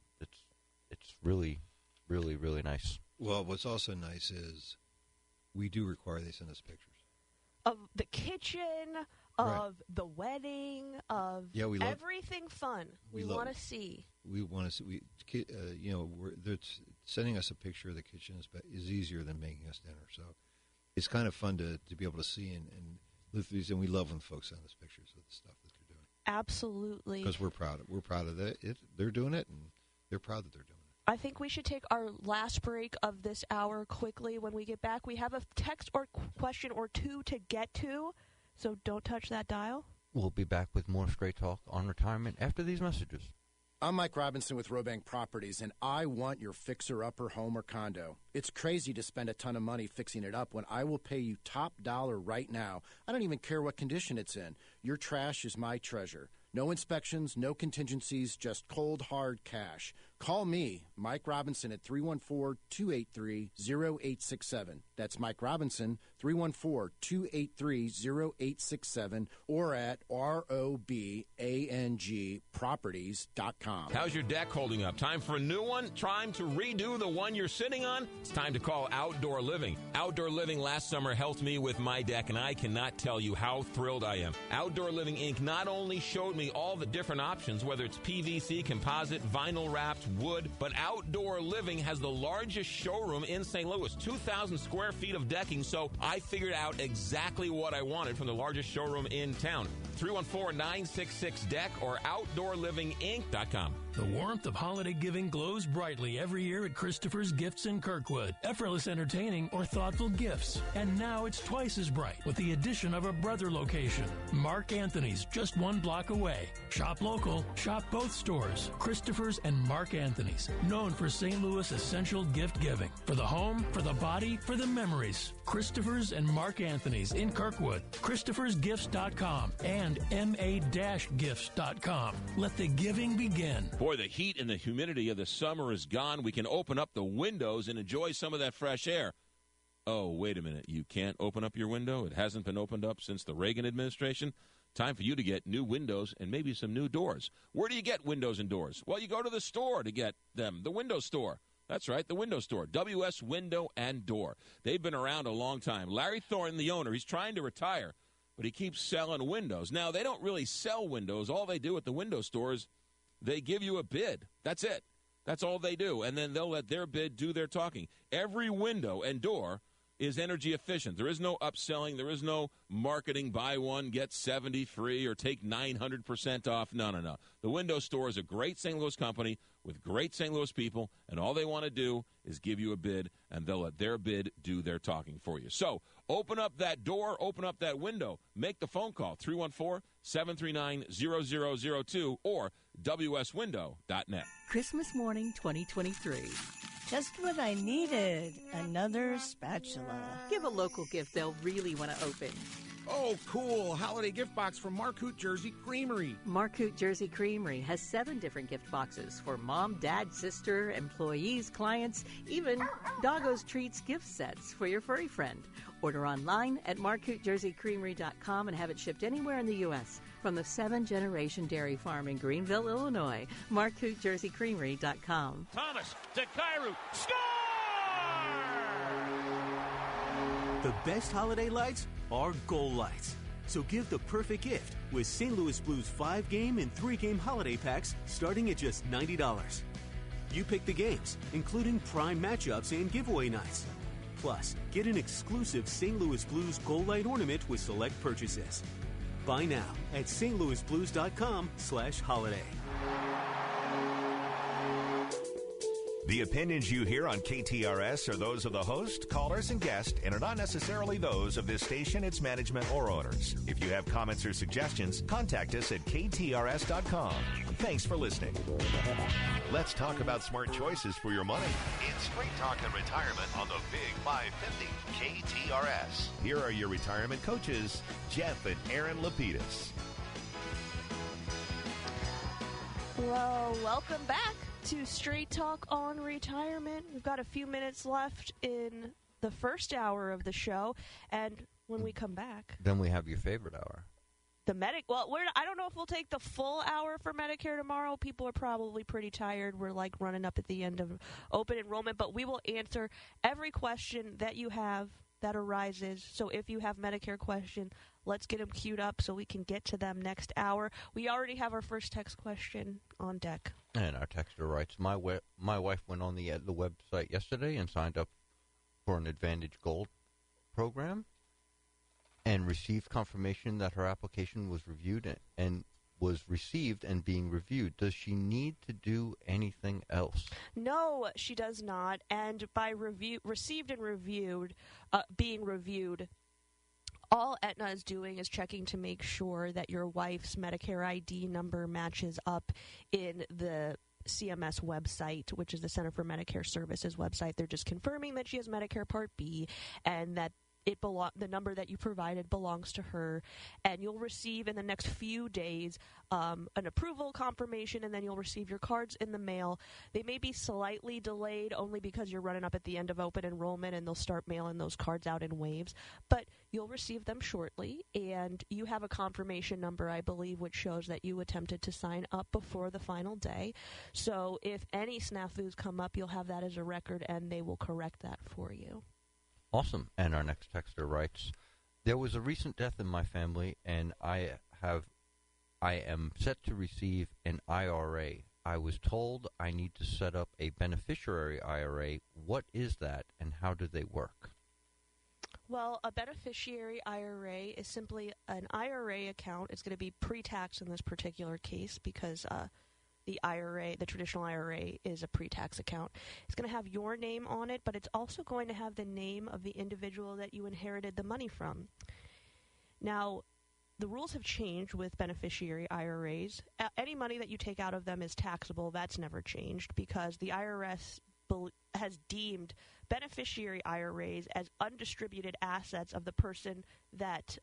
Speaker 4: it's really, really, really nice.
Speaker 3: Well, what's also nice is we do require they send us pictures.
Speaker 5: Of the kitchen, of the wedding, of everything fun we want to see.
Speaker 3: we want to see, they're sending us a picture of the kitchen is easier than making us dinner. So it's kind of fun to be able to see and live through these, and we love when folks send us pictures of the stuff that they're doing.
Speaker 5: Absolutely.
Speaker 3: Because we're proud of that. They're doing it, and they're proud that they're doing it.
Speaker 5: I think we should take our last break of this hour quickly. When we get back, we have a text or question or two to get to, so don't touch that dial.
Speaker 4: We'll be back with more Straight Talk on retirement after these messages.
Speaker 13: I'm Mike Robinson with Robank Properties, and I want your fixer-upper home or condo. It's crazy to spend a ton of money fixing it up when I will pay you top dollar right now. I don't even care what condition it's in. Your trash is my treasure. No inspections, no contingencies, just cold, hard cash. Call me, Mike Robinson, at 314-283-0867. That's Mike Robinson, 314-283-0867, or at ROBANGproperties.com.
Speaker 10: How's your deck holding up? Time for a new one? Time to redo the one you're sitting on? It's time to call Outdoor Living. Outdoor Living last summer helped me with my deck, and I cannot tell you how thrilled I am. Outdoor Living Inc. not only showed me all the different options, whether it's PVC, composite, vinyl wrapped, wood, but Outdoor Living has the largest showroom in St. Louis, 2,000 square feet of decking, so I figured out exactly what I wanted from the largest showroom in town. 314-966-DECK or OutdoorLivingInc.com.
Speaker 14: The warmth of holiday giving glows brightly every year at Christopher's Gifts in Kirkwood. Effortless entertaining or thoughtful gifts. And now it's twice as bright with the addition of a brother location. Mark Anthony's, just one block away. Shop local, shop both stores. Christopher's and Mark Anthony's, known for St. Louis essential gift giving. For the home, for the body, for the memories. Christopher's and Mark Anthony's in Kirkwood. Christopher'sGifts.com and ma-gifts.com. Let the giving begin.
Speaker 10: Boy, the heat and the humidity of the summer is gone. We can open up the windows and enjoy some of that fresh air. Oh, wait a minute. You can't open up your window? It hasn't been opened up since the Reagan administration? Time for you to get new windows and maybe some new doors. Where do you get windows and doors? Well, you go to the store to get them, the window store. That's right, the window store, WS Window and Door. They've been around a long time. Larry Thornton, the owner, he's trying to retire, but he keeps selling windows. Now, they don't really sell windows. All they do at the window store is they give you a bid. That's it. That's all they do. And then they'll let their bid do their talking. Every window and door is energy efficient. There is no upselling. There is no marketing, buy one, get 70 free, or take 900% off. No, no, no. The window store is a great St. Louis company with great St. Louis people, and all they want to do is give you a bid, and they'll let their bid do their talking for you. So open up that door, open up that window. Make the phone call, 314-739-0002 or wswindow.net.
Speaker 15: Christmas morning 2023. Just what I needed. Another spatula. Give a local gift they'll really want to open.
Speaker 16: Oh, cool. Holiday gift box from Marcoot Jersey Creamery.
Speaker 15: Marcoot Jersey Creamery has 7 different gift boxes for mom, dad, sister, employees, clients, even Doggo's Treats gift sets for your furry friend. Order online at marcootjerseycreamery.com and have it shipped anywhere in the U.S. From the 7th-generation dairy farm in Greenville, Illinois, marcootjerseycreamery.com.
Speaker 17: Thomas to Kyrou. Score!
Speaker 18: The best holiday lights are goal lights. So give the perfect gift with St. Louis Blues 5-game and 3-game holiday packs starting at just $90. You pick the games, including prime matchups and giveaway nights. Plus, get an exclusive St. Louis Blues goal light ornament with select purchases. Buy now at stlouisblues.com/holiday.
Speaker 1: The opinions you hear on KTRS are those of the host, callers, and guests, and are not necessarily those of this station, its management, or owners. If you have comments or suggestions, contact us at KTRS.com. Thanks for listening. Let's talk about smart choices for your money. It's Straight Talk and Retirement on the Big 550 KTRS. Here are your retirement coaches, Jeff and Aaron Lapidus.
Speaker 5: Well, welcome back to Straight Talk on Retirement. We've got a few minutes left in the first hour of the show, and when we come back,
Speaker 4: Then we have your favorite hour.
Speaker 5: the I don't know if we'll take the full hour for Medicare tomorrow. People are probably pretty tired. We're like running up at the end of open enrollment, but we will answer every question that you have that arises. So if you have Medicare question, let's get them queued up so we can get to them next hour. We already have our first text question on deck.
Speaker 4: And our texter writes, my wife went on the website yesterday and signed up for an Advantage Gold program and received confirmation that her application was reviewed and was received and being reviewed. Does she need to do anything else?
Speaker 5: No, she does not. And by received and reviewed, being reviewed, all Aetna is doing is checking to make sure that your wife's Medicare ID number matches up in the CMS website, which is the Center for Medicare Services website. They're just confirming that she has Medicare Part B and that the number that you provided belongs to her, and you'll receive in the next few days an approval confirmation, and then you'll receive your cards in the mail. They may be slightly delayed only because you're running up at the end of open enrollment, and they'll start mailing those cards out in waves, but you'll receive them shortly, and you have a confirmation number, I believe, which shows that you attempted to sign up before the final day. So if any snafus come up, you'll have that as a record, and they will correct that for you.
Speaker 4: Awesome. And our next texter writes, there was a recent death in my family, and I am set to receive an IRA. I was told I need to set up a beneficiary IRA. What is that, and how do they work?
Speaker 5: Well, a beneficiary IRA is simply an IRA account. It's going to be pre-tax in this particular case because the IRA, the traditional IRA, is a pre-tax account. It's going to have your name on it, but it's also going to have the name of the individual that you inherited the money from. Now, the rules have changed with beneficiary IRAs. Any money that you take out of them is taxable. That's never changed because the IRS has deemed beneficiary IRAs as undistributed assets of the person that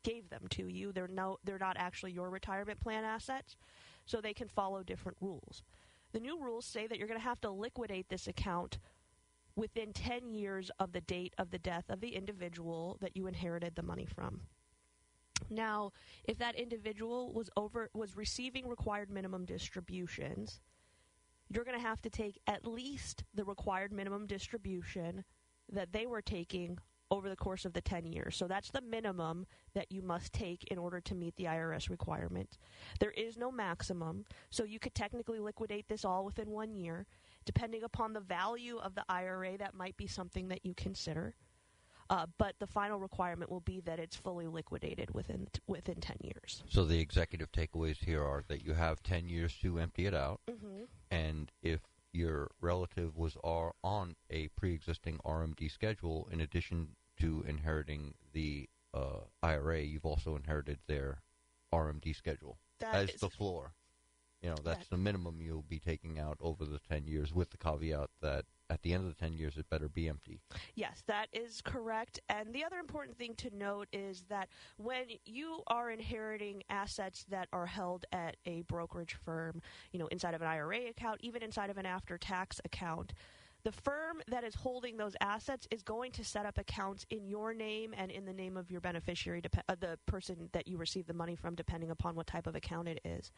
Speaker 5: gave them to you. They're not actually your retirement plan assets, so they can follow different rules. The new rules say that you're going to have to liquidate this account within 10 years of the date of the death of the individual that you inherited the money from. Now, if that individual was receiving required minimum distributions, you're going to have to take at least the required minimum distribution that they were taking over the course of the 10 years. So that's the minimum that you must take in order to meet the IRS requirement. There is no maximum, so you could technically liquidate this all within 1 year. Depending upon the value of the IRA, that might be something that you consider. But the final requirement will be that it's fully liquidated within 10 years.
Speaker 4: So the executive takeaways here are that you have 10 years to empty it out, and if your relative was on a pre-existing RMD schedule, in addition to inheriting the IRA, you've also inherited their RMD schedule as the floor. You know, that's the minimum you'll be taking out over the 10 years, with the caveat that at the end of the 10 years, it better be empty. Yes,
Speaker 5: that is correct. And the other important thing to note is that when you are inheriting assets that are held at a brokerage firm, inside of an IRA account, even inside of an after-tax account, the firm that is holding those assets is going to set up accounts in your name and in the name of your beneficiary, the person that you receive the money from, depending upon what type of account it is.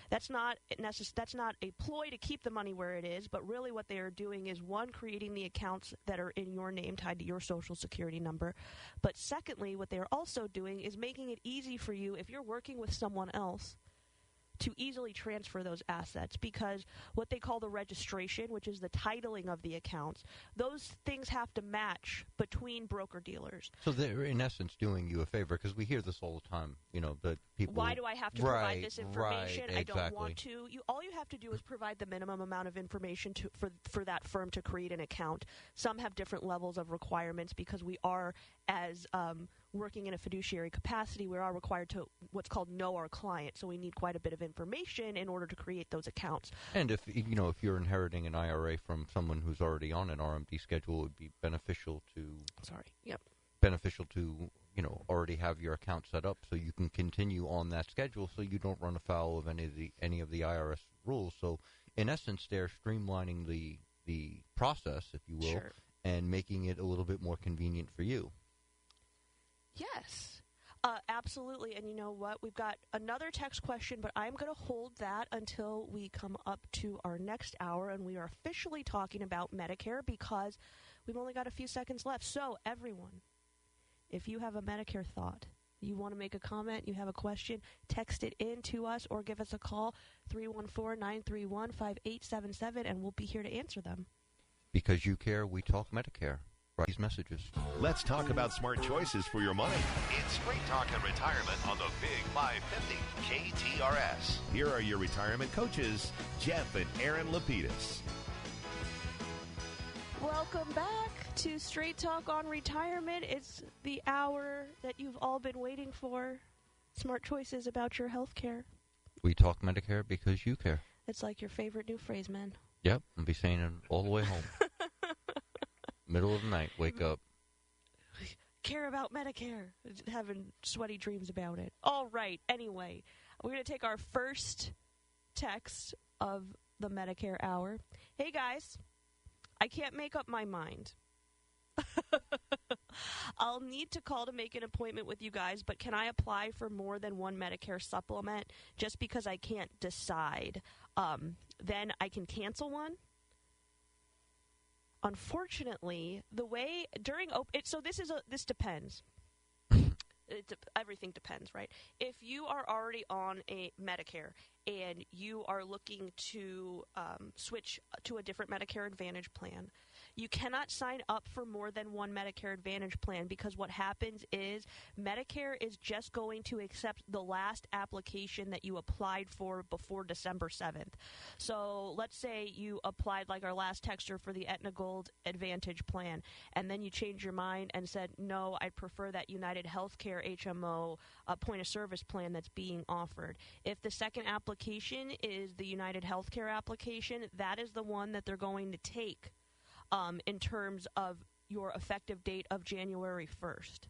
Speaker 5: That's not a ploy to keep the money where it is, but really what they are doing is, one, creating the accounts that are in your name tied to your Social Security number. But secondly, what they are also doing is making it easy for you, if you're working with someone else, to easily transfer those assets, because what they call the registration, which is the titling of the accounts, those things have to match between broker-dealers.
Speaker 4: So they're, in essence, doing you a favor, because we hear this all the time, that people...
Speaker 5: Why do I have to provide this information?
Speaker 4: Right, exactly.
Speaker 5: I don't want to. All you have to do is provide the minimum amount of information for that firm to create an account. Some have different levels of requirements because we are, as working in a fiduciary capacity, we are required to what's called know our client. So we need quite a bit of information in order to create those accounts.
Speaker 4: And if you're inheriting an IRA from someone who's already on an RMD schedule, it would be beneficial to already have your account set up so you can continue on that schedule, so you don't run afoul of any of the IRS rules. So in essence, they're streamlining the process, if you will, and making it a little bit more convenient for you.
Speaker 5: Yes, absolutely. And you know what? We've got another text question, but I'm going to hold that until we come up to our next hour, and we are officially talking about Medicare because we've only got a few seconds left. So, everyone, if you have a Medicare thought, You want to make a comment, you have a question, text it in to us or give us a call, 314-931-5877, and we'll be here to answer them.
Speaker 4: Because you care, we talk Medicare. Write these messages.
Speaker 1: Let's talk about smart choices for your money. It's Straight Talk and Retirement on the Big 550 KTRS. Here are your retirement coaches, Jeff and Aaron Lapidus.
Speaker 5: Welcome back to Straight Talk on Retirement. It's the hour that you've all been waiting for. Smart choices about your health care.
Speaker 4: We talk Medicare because you care.
Speaker 5: It's like your favorite new phrase, man.
Speaker 4: Yep, I'll be saying it all the way home. Middle of the night, wake up.
Speaker 5: Care about Medicare. Having sweaty dreams about it. All right, anyway, we're going to take our first text of the Medicare hour. Hey, guys, I can't make up my mind. I'll need to call to make an appointment with you guys, but can I apply for more than one Medicare supplement just because I can't decide? Then I can cancel one? Unfortunately, the way during this depends. Everything depends, right? If you are already on a Medicare and you are looking to switch to a different Medicare Advantage plan, you cannot sign up for more than one Medicare Advantage plan because what happens is Medicare is just going to accept the last application that you applied for before December 7th. So let's say you applied like our last texter for the Aetna Gold Advantage plan, and then you changed your mind and said, no, I'd prefer that United Healthcare HMO point of service plan that's being offered. If the second application is the United Healthcare application, that is the one that they're going to take. In terms of your effective date of January 1st.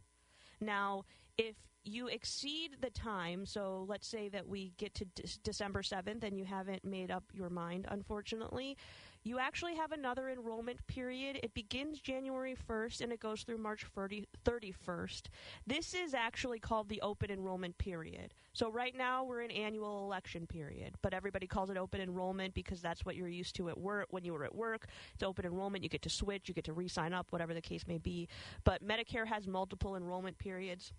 Speaker 5: Now, if you exceed the time, so let's say that we get to December 7th and you haven't made up your mind, unfortunately, you actually have another enrollment period. It begins January 1st and it goes through March 31st. This is actually called the open enrollment period. So right now we're in annual election period, but everybody calls it open enrollment because that's what you're used to at work. When you were at work, it's open enrollment. You get to switch, you get to re-sign up, whatever the case may be. But Medicare has multiple enrollment periods.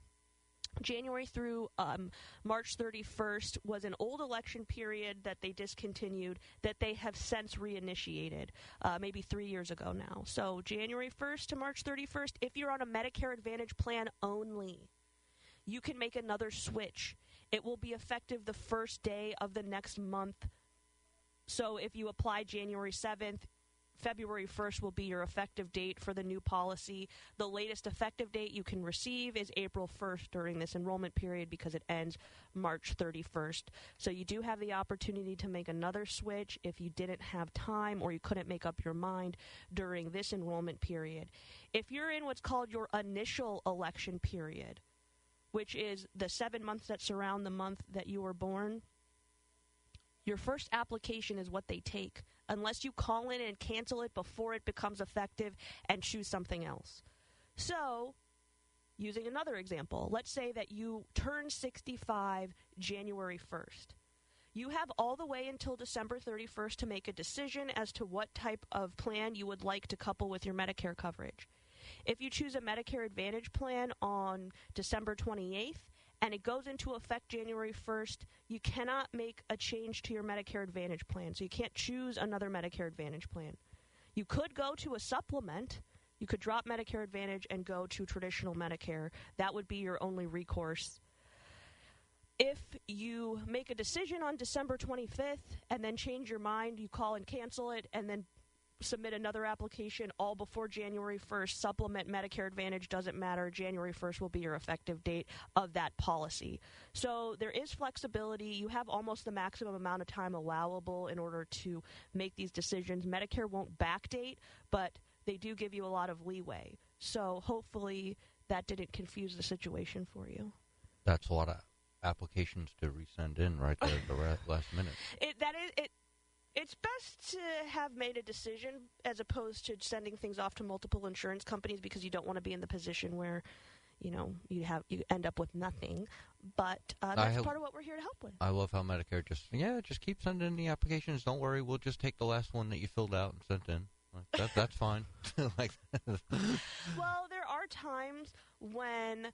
Speaker 5: January through March 31st was an old election period that they discontinued that they have since reinitiated maybe 3 years ago now. So January 1st to March 31st, if you're on a Medicare Advantage plan only, you can make another switch. It will be effective the first day of the next month. So if you apply January 7th, February 1st will be your effective date for the new policy. The latest effective date you can receive is April 1st during this enrollment period because it ends March 31st. So you do have the opportunity to make another switch if you didn't have time or you couldn't make up your mind during this enrollment period. If you're in what's called your initial election period, which is the 7 months that surround the month that you were born, your first application is what they take, unless you call in and cancel it before it becomes effective and choose something else. So, using another example, let's say that you turn 65 January 1st. You have all the way until December 31st to make a decision as to what type of plan you would like to couple with your Medicare coverage. If you choose a Medicare Advantage plan on December 28th, and it goes into effect January 1st, you cannot make a change to your Medicare Advantage plan. So you can't choose another Medicare Advantage plan. You could go to a supplement. You could drop Medicare Advantage and go to traditional Medicare. That would be your only recourse. If you make a decision on December 25th and then change your mind, you call and cancel it, and then submit another application all before January 1st, supplement Medicare Advantage, doesn't matter. January 1st will be your effective date of that policy. So there is flexibility. You have almost the maximum amount of time allowable in order to make these decisions. Medicare won't backdate, but they do give you a lot of leeway. So hopefully that didn't confuse the situation for you.
Speaker 4: That's a lot of applications to resend in right there at the last minute.
Speaker 5: It's best to have made a decision as opposed to sending things off to multiple insurance companies because you don't want to be in the position where, you end up with nothing. But that's part of what we're here to help with.
Speaker 4: I love how Medicare just keep sending in the applications. Don't worry, we'll just take the last one that you filled out and sent in. That's fine.
Speaker 5: Well, there are times when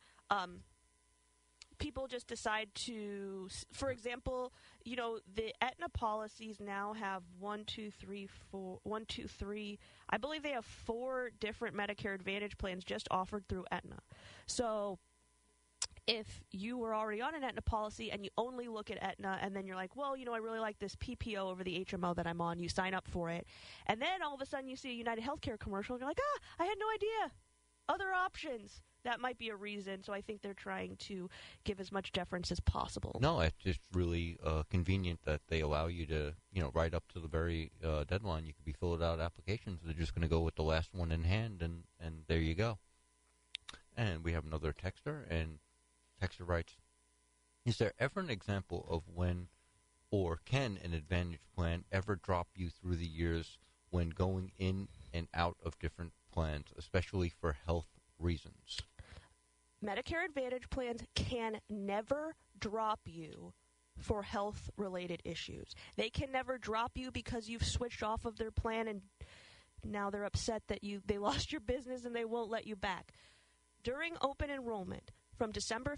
Speaker 5: people just decide to, for example, the Aetna policies now have 1, 2, 3. I believe they have 4 different Medicare Advantage plans just offered through Aetna. So if you were already on an Aetna policy and you only look at Aetna and then you're like, well, I really like this PPO over the HMO that I'm on, you sign up for it. And then all of a sudden you see a United Healthcare commercial and you're like, I had no idea. Other options. That might be a reason. So I think they're trying to give as much deference as possible.
Speaker 4: No, it's just really convenient that they allow you to, right up to the very deadline, you could be filling out applications. They're just going to go with the last one in hand, and there you go. And we have another texter, and texter writes, is there ever an example of when or can an Advantage plan ever drop you through the years when going in and out of different plans, especially for health reasons?
Speaker 5: Medicare Advantage plans can never drop you for health-related issues. They can never drop you because you've switched off of their plan and now they're upset that they lost your business and they won't let you back. During open enrollment, from October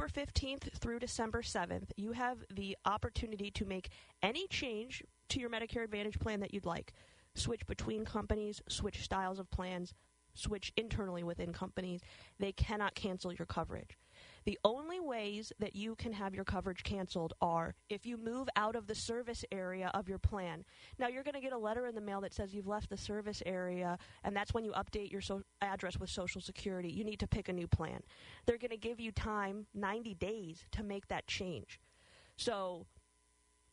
Speaker 5: 15th through December 7th, you have the opportunity to make any change to your Medicare Advantage plan that you'd like. Switch between companies, switch styles of plans, switch internally within companies. They cannot cancel your coverage. The only ways that you can have your coverage canceled are if you move out of the service area of your plan. Now, you're going to get a letter in the mail that says you've left the service area, and that's when you update your address with Social Security. You need to pick a new plan. They're going to give you time, 90 days, to make that change.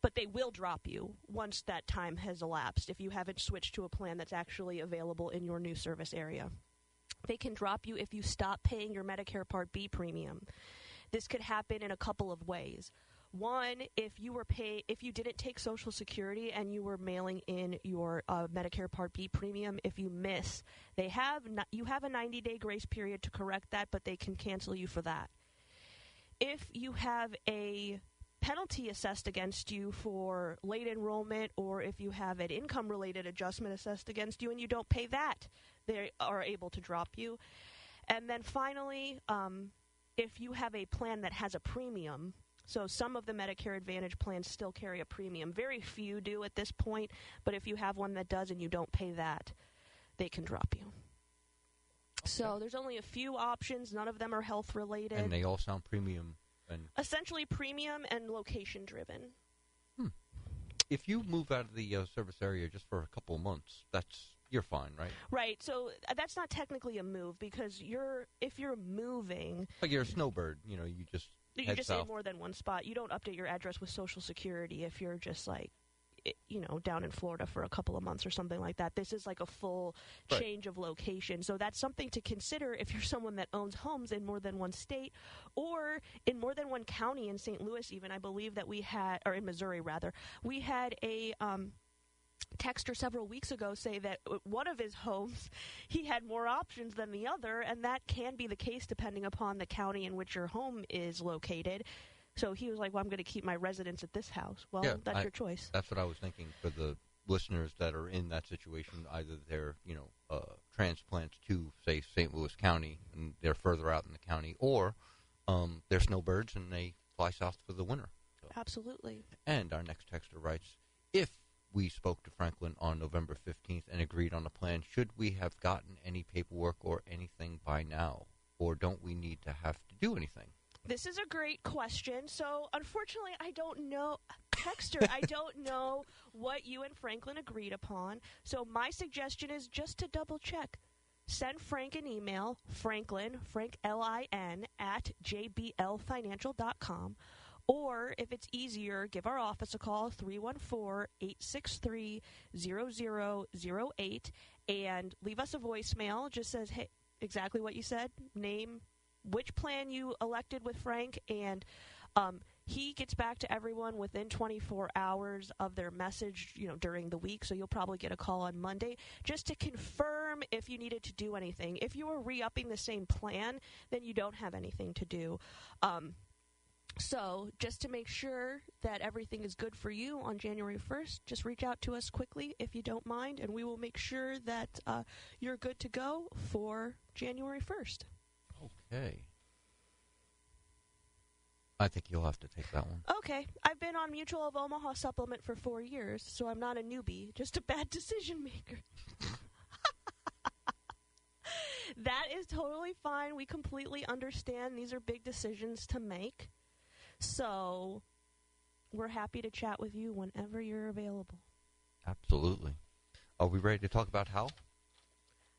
Speaker 5: But they will drop you once that time has elapsed if you haven't switched to a plan that's actually available in your new service area. They can drop you if you stop paying your Medicare Part B premium. This could happen in a couple of ways. One, if you didn't take Social Security and you were mailing in your Medicare Part B premium, if you miss, you have a 90-day grace period to correct that, but they can cancel you for that. If you have a penalty assessed against you for late enrollment, or if you have an income-related adjustment assessed against you and you don't pay that, they are able to drop you. And then finally, if you have a plan that has a premium, so some of the Medicare Advantage plans still carry a premium. Very few do at this point, but if you have one that does and you don't pay that, they can drop you. Okay. So there's only a few options. None of them are health-related.
Speaker 4: And they all sound premium.
Speaker 5: Essentially premium and location-driven.
Speaker 4: If you move out of the service area just for a couple of months, you're fine, right?
Speaker 5: Right. So that's not technically a move because if you're moving,
Speaker 4: like you're a snowbird, you just head
Speaker 5: just
Speaker 4: south.
Speaker 5: in more than one spot. You don't update your address with Social Security if you're just down in Florida for a couple of months or something like that. This is like a full change of location. So that's something to consider if you're someone that owns homes in more than one state or in more than one county in St. Louis even. I believe that or in Missouri rather, we had a texter several weeks ago say that one of his homes, he had more options than the other, and that can be the case depending upon the county in which your home is located. So he was like, well, I'm going to keep my residence at this house. Well, that's your choice.
Speaker 4: That's what I was thinking for the listeners that are in that situation. Either they're, transplants to, say, St. Louis County, and they're further out in the county, or they're snowbirds and they fly south for the winter. So.
Speaker 5: Absolutely.
Speaker 4: And our next texter writes, if we spoke to Franklin on November 15th and agreed on a plan, should we have gotten any paperwork or anything by now? Or don't we need to have to do anything?
Speaker 5: This is a great question. So, unfortunately, I don't know. Texter, I don't know what you and Franklin agreed upon. So, my suggestion is just to double check. Send Frank an email, Frank L-I-N, @jblfinancial.com. Or, if it's easier, give our office a call, 314-863-0008, and leave us a voicemail. Just says, hey, exactly what you said, name, which plan you elected with Frank, and he gets back to everyone within 24 hours of their message, during the week. So you'll probably get a call on Monday just to confirm if you needed to do anything. If you were re-upping the same plan, then you don't have anything to do. So just to make sure that everything is good for you on January 1st, just reach out to us quickly if you don't mind, and we will make sure that you're good to go for January 1st.
Speaker 4: Okay. I think you'll have to take that one.
Speaker 5: Okay. I've been on Mutual of Omaha supplement for 4 years, so I'm not a newbie, just a bad decision maker. That is totally fine. We completely understand these are big decisions to make. So we're happy to chat with you whenever you're available.
Speaker 4: Absolutely. Are we ready to talk about Hal?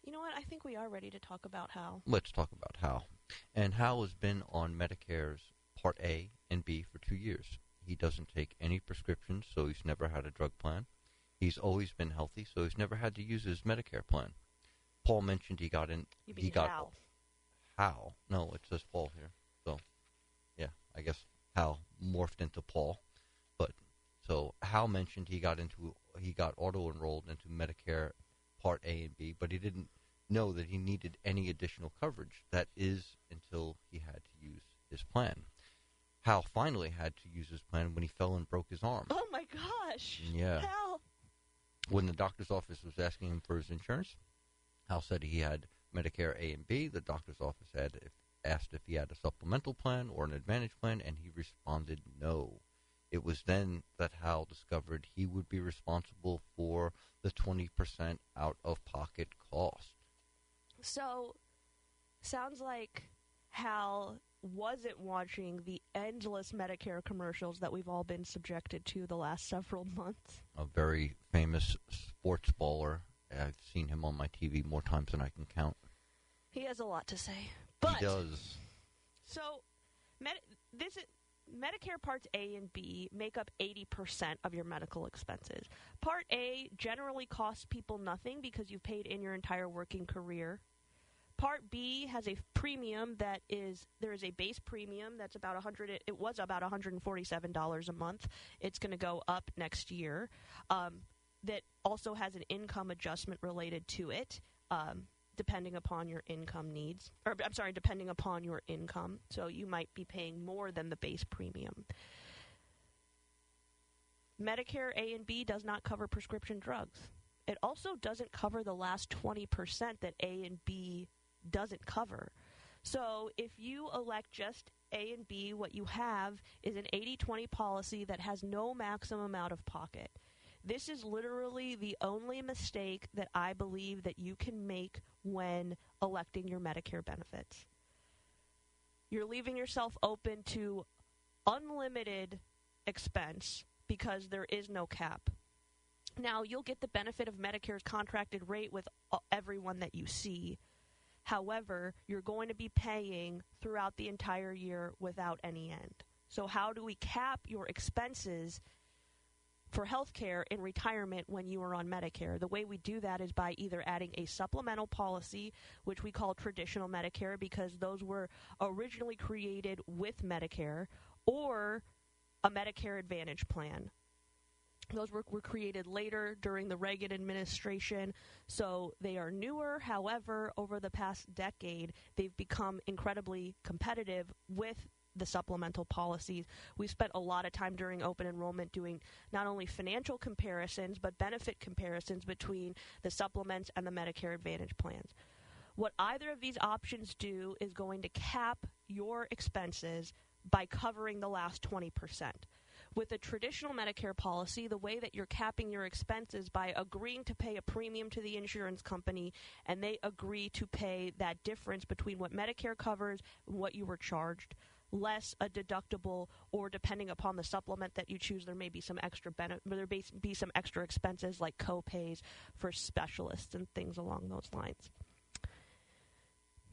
Speaker 5: You know what? I think we are ready to talk about Hal.
Speaker 4: Let's talk about Hal. And Hal has been on Medicare's Part A and B for 2 years. He doesn't take any prescriptions, so he's never had a drug plan. He's always been healthy, so he's never had to use his Medicare plan. Paul mentioned he got in.
Speaker 5: You mean Hal?
Speaker 4: Hal? No, it says Paul here. So, yeah, I guess Hal morphed into Paul. But so Hal mentioned he got auto enrolled into Medicare Part A and B, but he didn't know that he needed any additional coverage. That is until he had to use his plan. Hal finally had to use his plan when he fell and broke his arm.
Speaker 5: Oh my gosh!
Speaker 4: Yeah.
Speaker 5: Hal.
Speaker 4: When the doctor's office was asking him for his insurance, Hal said he had Medicare A and B. The doctor's office asked if he had a supplemental plan or an Advantage plan, and he responded no. It was then that Hal discovered he would be responsible for the 20% out-of-pocket cost.
Speaker 5: So, sounds like Hal wasn't watching the endless Medicare commercials that we've all been subjected to the last several months.
Speaker 4: A very famous sports baller. I've seen him on my TV more times than I can count.
Speaker 5: He has a lot to say. But,
Speaker 4: he does.
Speaker 5: So, Medicare Parts A and B make up 80% of your medical expenses. Part A generally costs people nothing because you've paid in your entire working career. Part B has a premium there is a base premium that's about it was about $147 a month. It's going to go up next year. That also has an income adjustment related to it, depending upon your income needs. Depending upon your income. So you might be paying more than the base premium. Medicare A and B does not cover prescription drugs. It also doesn't cover the last 20% that A and B doesn't cover. So if you elect just A and B, what you have is an 80-20 policy that has no maximum out of pocket. This is literally the only mistake that I believe that you can make when electing your Medicare benefits. You're leaving yourself open to unlimited expense because there is no cap. Now, you'll get the benefit of Medicare's contracted rate with everyone that you see. However, you're going to be paying throughout the entire year without any end. So how do we cap your expenses for health care in retirement when you are on Medicare? The way we do that is by either adding a supplemental policy, which we call traditional Medicare because those were originally created with Medicare, or a Medicare Advantage plan. Those were created later during the Reagan administration, so they are newer. However, over the past decade, they've become incredibly competitive with the supplemental policies. We spent a lot of time during open enrollment doing not only financial comparisons, but benefit comparisons between the supplements and the Medicare Advantage plans. What either of these options do is going to cap your expenses by covering the last 20%. With a traditional Medicare policy, the way that you're capping your expenses by agreeing to pay a premium to the insurance company, and they agree to pay that difference between what Medicare covers and what you were charged, less a deductible, or depending upon the supplement that you choose, there may be some extra be some extra expenses like co-pays for specialists and things along those lines.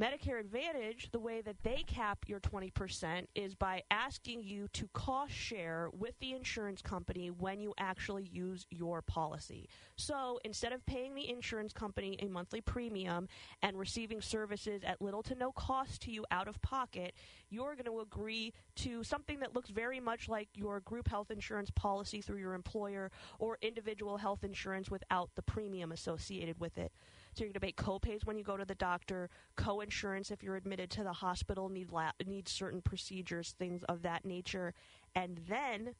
Speaker 5: Medicare Advantage, the way that they cap your 20% is by asking you to cost share with the insurance company when you actually use your policy. So instead of paying the insurance company a monthly premium and receiving services at little to no cost to you out of pocket, you're going to agree to something that looks very much like your group health insurance policy through your employer or individual health insurance without the premium associated with it. So you're going to pay co-pays when you go to the doctor, co-insurance if you're admitted to the hospital, need certain procedures, things of that nature. And then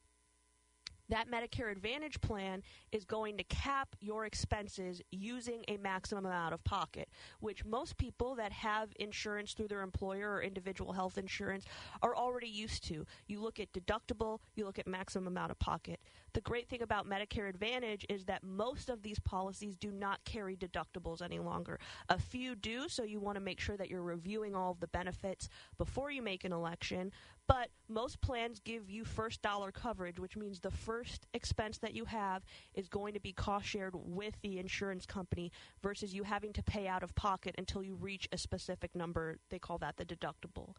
Speaker 5: that Medicare Advantage plan is going to cap your expenses using a maximum amount of pocket, which most people that have insurance through their employer or individual health insurance are already used to. You look at deductible, you look at maximum amount of pocket. The great thing about Medicare Advantage is that most of these policies do not carry deductibles any longer. A few do, so you want to make sure that you're reviewing all of the benefits before you make an election. But most plans give you first dollar coverage, which means the first expense that you have is going to be cost shared with the insurance company versus you having to pay out of pocket until you reach a specific number. They call that the deductible.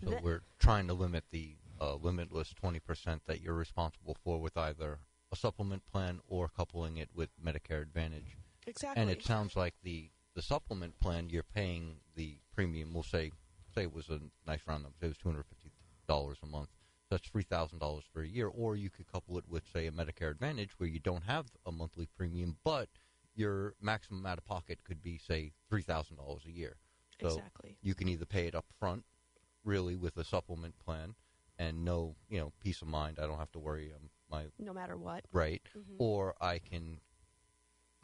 Speaker 4: So we're trying to limit the limitless 20% that you're responsible for with either a supplement plan or coupling it with Medicare Advantage.
Speaker 5: Exactly.
Speaker 4: And it sounds like the supplement plan, you're paying the premium. We'll say it was a nice round number. Say it was $250 a month. So that's $3,000 for a year. Or you could couple it with, say, a Medicare Advantage where you don't have a monthly premium, but your maximum out of pocket could be, say, $3,000 a year. So
Speaker 5: exactly.
Speaker 4: You can either pay it up front, really, with a supplement plan, and no, peace of mind. I don't have to worry.
Speaker 5: No matter what.
Speaker 4: Right.
Speaker 5: Mm-hmm.
Speaker 4: Or I can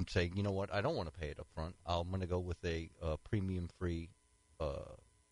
Speaker 4: say, you know what, I don't want to pay it up front. I'm going to go with a premium-free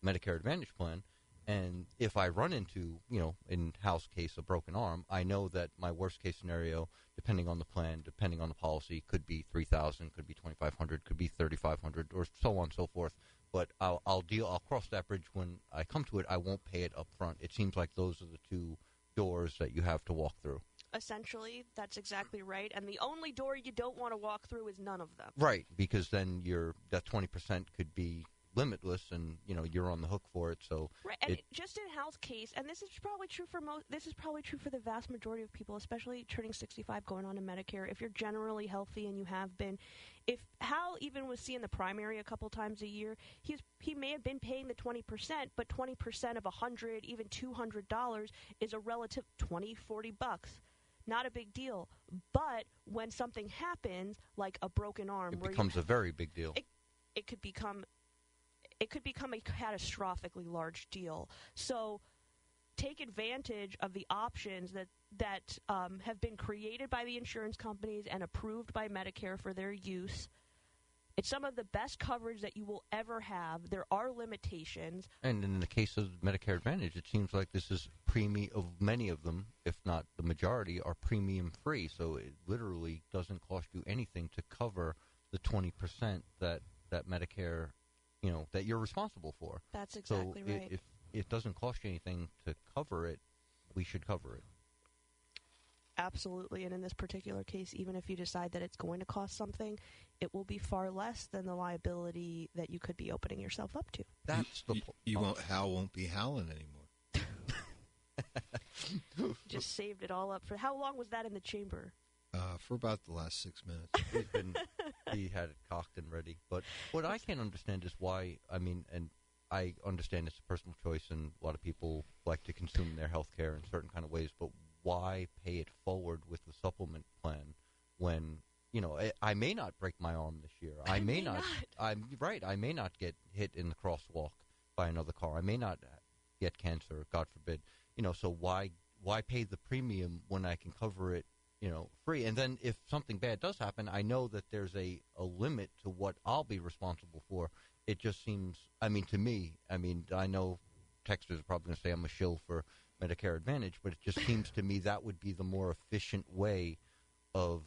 Speaker 4: Medicare Advantage plan. And if I run into, in house case, a broken arm, I know that my worst-case scenario, depending on the plan, depending on the policy, could be $3,000, could be $2,500, could be $3,500, or so on and so forth. But I'll cross that bridge when I come to it. I won't pay it up front. It seems like those are the two doors that you have to walk through.
Speaker 5: Essentially, that's exactly right. And the only door you don't want to walk through is none of them.
Speaker 4: Right, because then that 20% could be limitless, and you're on the hook for it. So
Speaker 5: right, and just in house case, and this is probably true for This is probably true for the vast majority of people, especially turning 65, going on to Medicare. If you're generally healthy and you have been, if Hal even was seeing the primary a couple times a year, he may have been paying the 20%, but 20% of $100, even $200 is a relative $20, $40. Not a big deal. But when something happens, like a broken arm,
Speaker 4: it becomes a very big deal.
Speaker 5: It could become a catastrophically large deal. So take advantage of the options that have been created by the insurance companies and approved by Medicare for their use. It's some of the best coverage that you will ever have. There are limitations.
Speaker 4: And in the case of Medicare Advantage, it seems like this is many of them, if not the majority, are premium free. So it literally doesn't cost you anything to cover the 20% that Medicare, that you're responsible for.
Speaker 5: That's exactly right.
Speaker 4: If it doesn't cost you anything to cover it, we should cover it.
Speaker 5: Absolutely. And in this particular case, even if you decide that it's going to cost something, it will be far less than the liability that you could be opening yourself up to.
Speaker 4: That's
Speaker 3: Hal won't be howling anymore.
Speaker 5: Just saved it all up. For how long was that in the chamber?
Speaker 3: For about the last 6 minutes.
Speaker 4: He had it cocked and ready. But what I can't understand is why, and I understand it's a personal choice and a lot of people like to consume their health care in certain kind of ways, but why pay it forward with the supplement plan when, I may not break my arm this year. I may not. I'm right. I may not get hit in the crosswalk by another car. I may not get cancer, God forbid. So why pay the premium when I can cover it, free? And then if something bad does happen, I know that there's a limit to what I'll be responsible for. It just seems, to me, I know texters are probably going to say I'm a shill for Medicare Advantage, but it just seems to me that would be the more efficient way of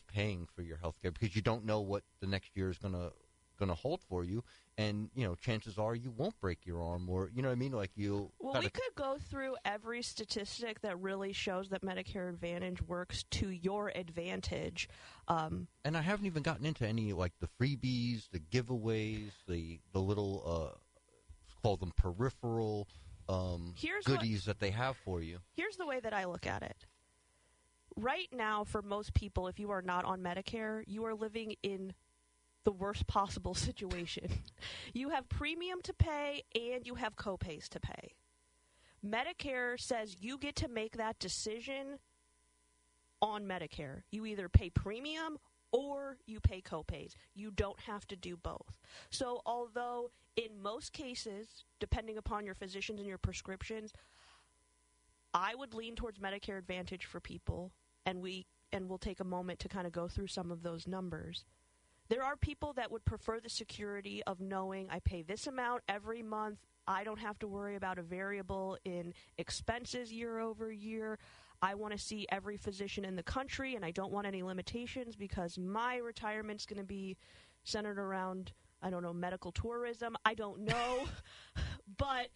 Speaker 4: paying for your health care, because you don't know what the next year is going to hold for you, and chances are you won't break your arm, or like you.
Speaker 5: Well, we could go through every statistic that really shows that Medicare Advantage works to your advantage.
Speaker 4: And I haven't even gotten into any like the freebies, the giveaways, the little call them peripheral goodies that they have for you.
Speaker 5: Here's the way that I look at it. Right now, for most people, if you are not on Medicare, you are living in the worst possible situation. You have premium to pay and you have copays to pay. Medicare says you get to make that decision on Medicare. You either pay premium or you pay copays. You don't have to do both. So although in most cases, depending upon your physicians and your prescriptions, I would lean towards Medicare Advantage for people. and we'll take a moment to kind of go through some of those numbers. There are people that would prefer the security of knowing I pay this amount every month. I don't have to worry about a variable in expenses year over year. I want to see every physician in the country, and I don't want any limitations because my retirement's going to be centered around, I don't know, medical tourism. I don't know. But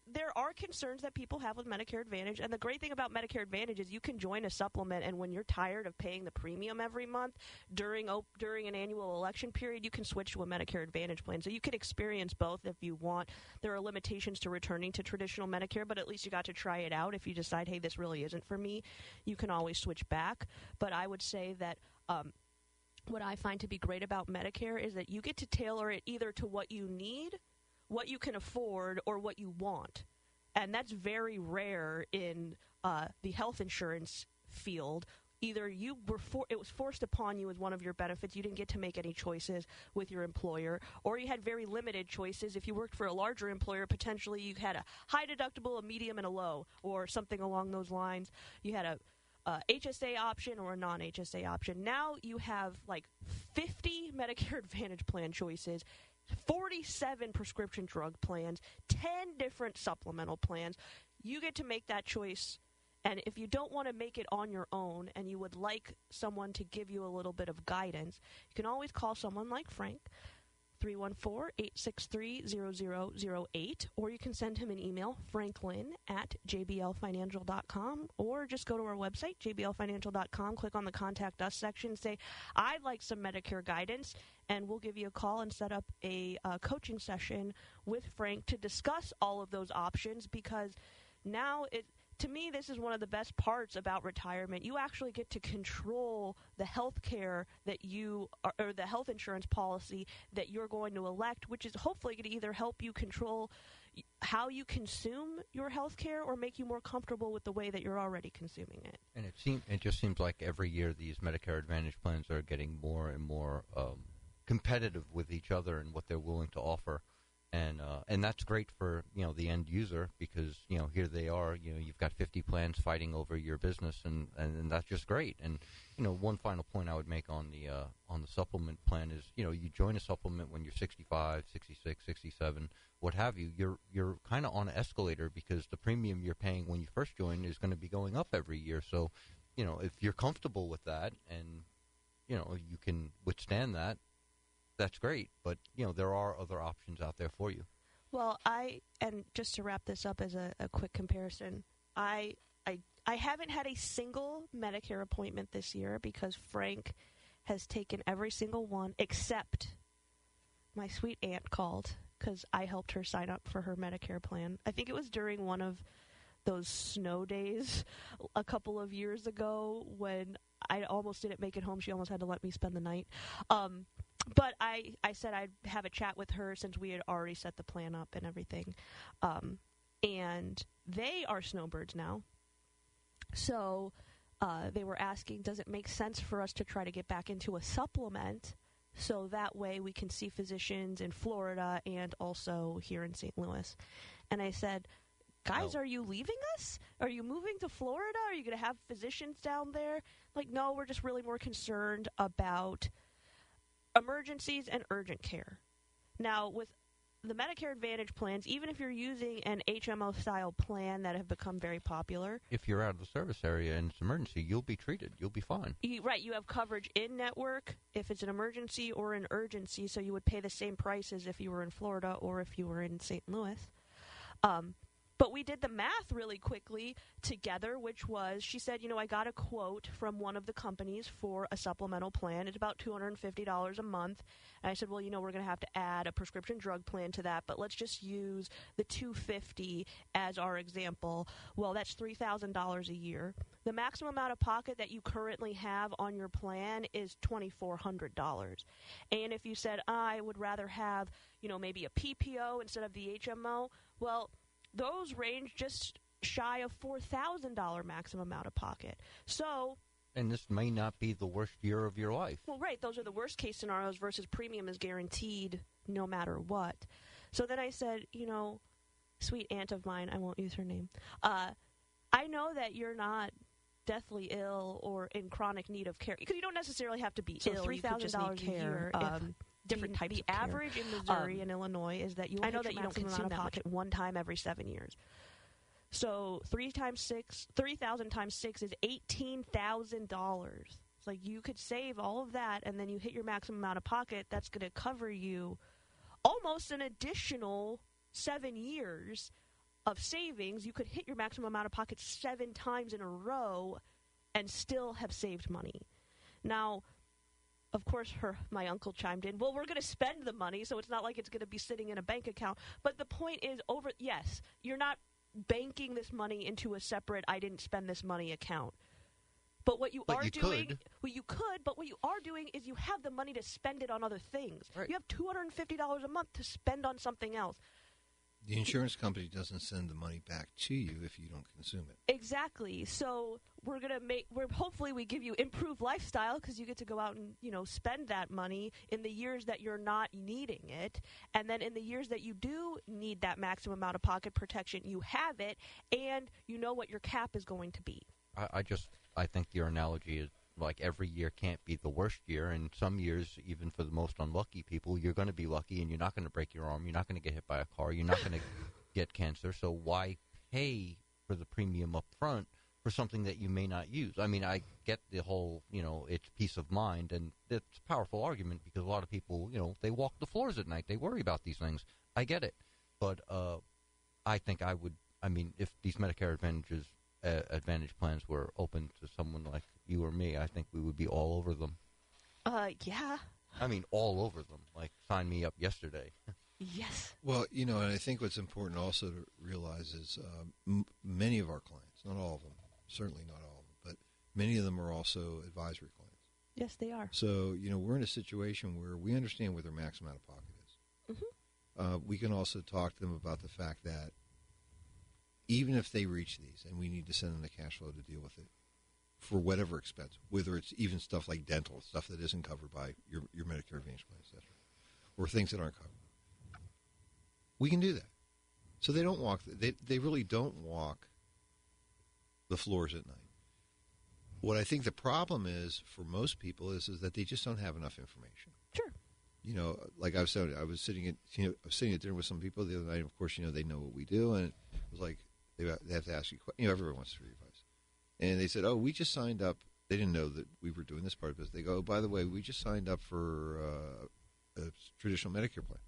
Speaker 5: there are concerns that people have with Medicare Advantage, and the great thing about Medicare Advantage is you can join a supplement, and when you're tired of paying the premium every month during an annual election period, you can switch to a Medicare Advantage plan. So you can experience both if you want. There are limitations to returning to traditional Medicare, but at least you got to try it out. If you decide, hey, this really isn't for me, you can always switch back. But I would say that what I find to be great about Medicare is that you get to tailor it either to what you need, what you can afford, or what you want. And that's very rare in the health insurance field. Either it was forced upon you as one of your benefits, you didn't get to make any choices with your employer, or you had very limited choices. If you worked for a larger employer, potentially you had a high deductible, a medium, and a low, or something along those lines. You had a HSA option or a non-HSA option. Now you have like 50 Medicare Advantage plan choices, 47 prescription drug plans, 10 different supplemental plans. You get to make that choice, and if you don't want to make it on your own and you would like someone to give you a little bit of guidance, you can always call someone like Frank, 314-863-0008, or you can send him an email, franklin@jblfinancial.com, or just go to our website, jblfinancial.com, click on the Contact Us section, say, I'd like some Medicare guidance, and we'll give you a call and set up a coaching session with Frank to discuss all of those options, because now to me, this is one of the best parts about retirement. You actually get to control the health care that or the health insurance policy that you're going to elect, which is hopefully going to either help you control how you consume your health care or make you more comfortable with the way that you're already consuming it.
Speaker 4: And it just seems like every year these Medicare Advantage plans are getting more and more competitive with each other and what they're willing to offer. And that's great for, the end user, because, here they are, you've got 50 plans fighting over your business, and that's just great. And, one final point I would make on the supplement plan is, you join a supplement when you're 65, 66, 67, what have you. You're kind of on an escalator, because the premium you're paying when you first join is going to be going up every year. So, if you're comfortable with that and, you can withstand that, that's great, but, there are other options out there for you.
Speaker 5: Well, and just to wrap this up as a quick comparison, I haven't had a single Medicare appointment this year because Frank has taken every single one except my sweet aunt called because I helped her sign up for her Medicare plan. I think it was during one of those snow days a couple of years ago when I almost didn't make it home. She almost had to let me spend the night. But I said I'd have a chat with her since we had already set the plan up and everything. And they are snowbirds now. So they were asking, does it make sense for us to try to get back into a supplement so that way we can see physicians in Florida and also here in St. Louis? And I said, guys, Are you leaving us? Are you moving to Florida? Are you going to have physicians down there? Like, no, we're just really more concerned about emergencies and urgent care. Now, with the Medicare Advantage plans, even if you're using an HMO-style plan that have become very popular,
Speaker 4: if you're out of the service area and it's emergency, you'll be treated. You'll be fine.
Speaker 5: Right. You have coverage in-network if it's an emergency or an urgency, so you would pay the same price as if you were in Florida or if you were in St. Louis. But we did the math really quickly together, which was, she said, I got a quote from one of the companies for a supplemental plan. It's about $250 a month. And I said, well, we're going to have to add a prescription drug plan to that, but let's just use the $250 as our example. Well, that's $3,000 a year. The maximum amount of pocket that you currently have on your plan is $2,400. And if you said, I would rather have, maybe a PPO instead of the HMO, well, those range just shy of $4,000 maximum out of pocket. So,
Speaker 4: and this may not be the worst year of your life.
Speaker 5: Well, right. Those are the worst case scenarios versus premium is guaranteed no matter what. So then I said, sweet aunt of mine, I won't use her name. I know that you're not deathly ill or in chronic need of care, because you don't necessarily have to be
Speaker 19: So
Speaker 5: ill.
Speaker 19: $3,000
Speaker 5: a year.
Speaker 19: different types
Speaker 5: the
Speaker 19: of care.
Speaker 5: average in Missouri and Illinois is that you
Speaker 19: I know
Speaker 5: hit
Speaker 19: that
Speaker 5: your
Speaker 19: you don't
Speaker 5: maximum
Speaker 19: consume
Speaker 5: out of
Speaker 19: that
Speaker 5: pocket
Speaker 19: much.
Speaker 5: one time every 7 years. So 3,000 times 6 is $18,000. It's like you could save all of that, and then you hit your maximum out of pocket. That's going to cover you almost an additional 7 years of savings. You could hit your maximum out of pocket 7 times in a row and still have saved money. Now, of course, my uncle chimed in, well, we're going to spend the money, so it's not like it's going to be sitting in a bank account. But the point is, yes, you're not banking this money into a separate I didn't spend this money account. But what you are doing, what you are doing is you have the money to spend it on other things. Right. You have $250 a month to spend on something else.
Speaker 3: The insurance company doesn't send the money back to you if you don't consume it.
Speaker 5: Exactly. So hopefully we give you improved lifestyle because you get to go out and, spend that money in the years that you're not needing it. And then in the years that you do need that maximum amount of pocket protection, you have it and you know what your cap is going to be.
Speaker 4: I think your analogy is like every year can't be the worst year, and some years, even for the most unlucky people, you're going to be lucky and you're not going to break your arm, you're not going to get hit by a car, you're not going to get cancer, so why pay for the premium up front for something that you may not use? I mean, I get the whole, it's peace of mind, and it's a powerful argument because a lot of people, they walk the floors at night, they worry about these things. I get it. But I think if these Medicare Advantage plans were open to someone like you or me, I think we would be all over them.
Speaker 5: Yeah.
Speaker 4: I mean, all over them. Like, sign me up yesterday.
Speaker 5: Yes.
Speaker 3: Well, and I think what's important also to realize is many of our clients, not all of them, certainly not all of them, but many of them are also advisory clients.
Speaker 5: Yes, they are.
Speaker 3: So, we're in a situation where we understand what their maximum out of pocket is. Mm-hmm. We can also talk to them about the fact that even if they reach these and we need to send them the cash flow to deal with it for whatever expense, whether it's even stuff like dental, stuff that isn't covered by your Medicare Advantage plan, et cetera, or things that aren't covered, we can do that. So they don't walk, they really don't walk the floors at night. What I think the problem is for most people is that they just don't have enough information.
Speaker 5: Sure.
Speaker 3: Like I was saying, I was sitting at dinner with some people the other night. And of course, they know what we do, and it was like they have to ask you. Everyone wants to hear advice, and they said, "Oh, we just signed up." They didn't know that we were doing this part of it. They go, "Oh, by the way, we just signed up for a traditional Medicare plan."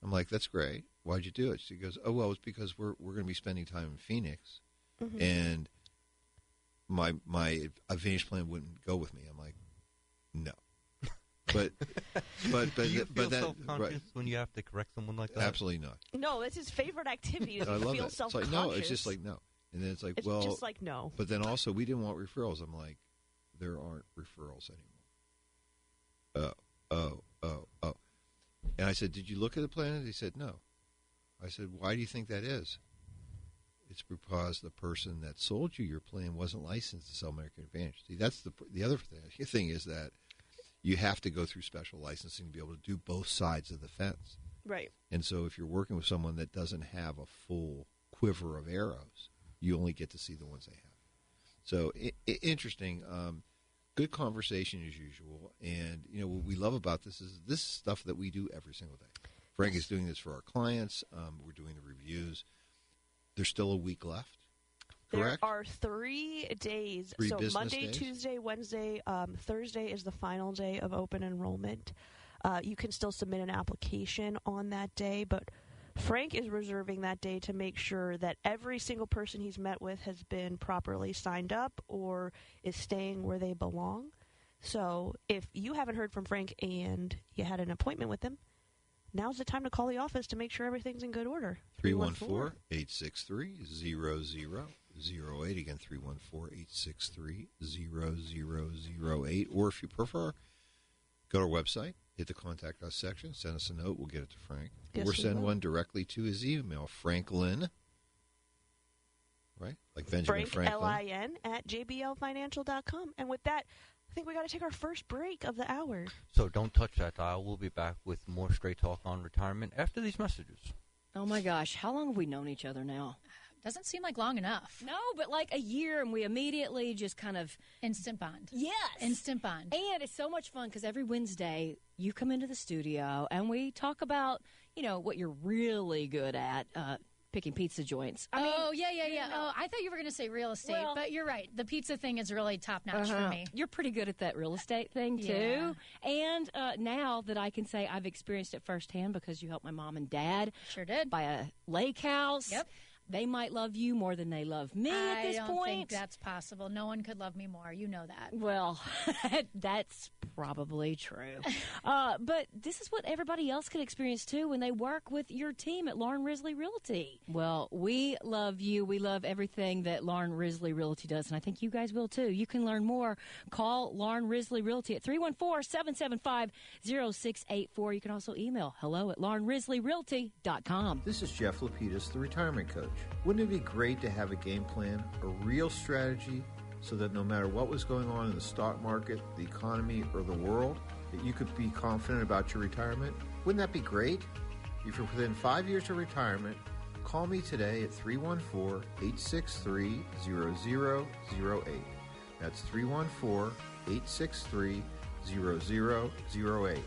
Speaker 3: I'm like, "That's great. Why'd you do it?" She goes, "Oh, well, it's because we're going to be spending time in Phoenix, mm-hmm. and my Advantage plan wouldn't go with me." I'm like, "No." But
Speaker 4: do you feel self-conscious when you have to correct someone like that?
Speaker 3: Absolutely not.
Speaker 5: No, that's his favorite activity. Is
Speaker 3: I love
Speaker 5: feel
Speaker 3: that.
Speaker 5: self-conscious.
Speaker 3: It's like, no, it's just like no, and then it's like,
Speaker 5: it's just like no.
Speaker 3: But then also, we didn't want referrals. I'm like, there aren't referrals anymore. Oh. And I said, did you look at the plan? He said, no. I said, why do you think that is? It's because the person that sold you your plan wasn't licensed to sell Medicare Advantage. See, that's the other thing. The thing is that you have to go through special licensing to be able to do both sides of the fence.
Speaker 5: Right.
Speaker 3: And so if you're working with someone that doesn't have a full quiver of arrows, you only get to see the ones they have. So interesting. Good conversation as usual. And, what we love about this is stuff that we do every single day. Frank is doing this for our clients. We're doing the reviews. There's still a week left. Correct?
Speaker 5: There are 3 days. So Monday,
Speaker 3: days?
Speaker 5: Tuesday, Wednesday, Thursday is the final day of open enrollment. You can still submit an application on that day, but Frank is reserving that day to make sure that every single person he's met with has been properly signed up or is staying where they belong. So if you haven't heard from Frank and you had an appointment with him, now's the time to call the office to make sure everything's in good order.
Speaker 3: 314-863-0008. Again, 314-863-0008. Or if you prefer, go to our website, hit the Contact Us section, send us a note, we'll get it to Frank.
Speaker 5: Yes,
Speaker 3: or send one directly to his email, Franklin, right? Like Benjamin Franklin.
Speaker 5: Franklin at jblfinancial.com. And with that, I think we got to take our first break of the hour.
Speaker 4: So don't touch that dial. We'll be back with more Straight Talk on Retirement after these messages.
Speaker 19: Oh, my gosh. How long have we known each other now? Doesn't seem like long enough.
Speaker 20: No, but like a year, and we immediately just kind of...
Speaker 19: Instant bond.
Speaker 20: Yes.
Speaker 19: Instant bond.
Speaker 20: And it's so much fun because every Wednesday you come into the studio and we talk about, what you're really good at, picking pizza joints.
Speaker 19: Yeah. Oh, I thought you were going to say real estate, but you're right. The pizza thing is really top-notch for me.
Speaker 20: You're pretty good at that real estate thing, too. And now that I can say I've experienced it firsthand because you helped my mom and dad.
Speaker 19: Sure did.
Speaker 20: Buy a lake house.
Speaker 19: Yep.
Speaker 20: They might love you more than they love me at this point.
Speaker 19: I don't think that's possible. No one could love me more. You know that.
Speaker 20: Well, that's probably true. But this is what everybody else can experience, too, when they work with your team at Lauren Risley Realty. Well, we love you. We love everything that Lauren Risley Realty does, and I think you guys will, too. You can learn more. Call Lauren Risley Realty at 314-775-0684. You can also email hello@laurenrisleyrealty.com.
Speaker 3: This is Jeff Lapidus, the retirement coach. Wouldn't it be great to have a game plan, a real strategy, so that no matter what was going on in the stock market, the economy, or the world, that you could be confident about your retirement? Wouldn't that be great? If you're within 5 years of retirement, call me today at 314-863-0008. That's 314-863-0008.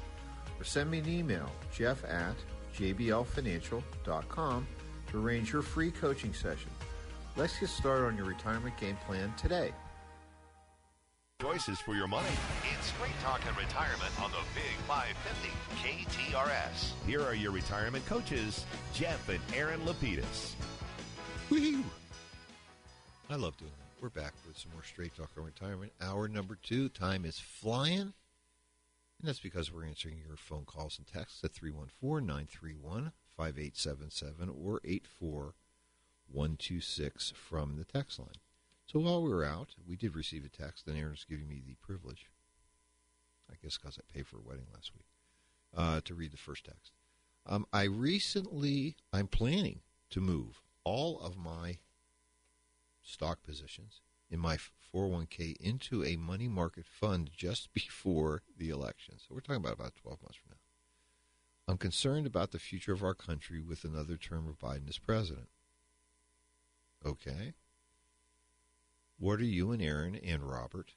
Speaker 3: Or send me an email, jeff@jblfinancial.com, to arrange your free coaching session. Let's get started on your retirement game plan today.
Speaker 1: Choices for your money. It's Straight Talk and Retirement on the Big 550 KTRS. Here are your retirement coaches, Jeff and Aaron Lapidus.
Speaker 3: Woo-hoo! I love doing that. We're back with some more Straight Talk on Retirement. Hour number 2. Time is flying. And that's because we're answering your phone calls and texts at 314-931-5877 or 84126 from the text line. So while we were out, we did receive a text, and Aaron's giving me the privilege, I guess because I paid for a wedding last week, to read the first text. I'm planning to move all of my stock positions in my 401k into a money market fund just before the election. So we're talking about 12 months from now. I'm concerned about the future of our country with another term of Biden as president. Okay. What are you and Aaron and Robert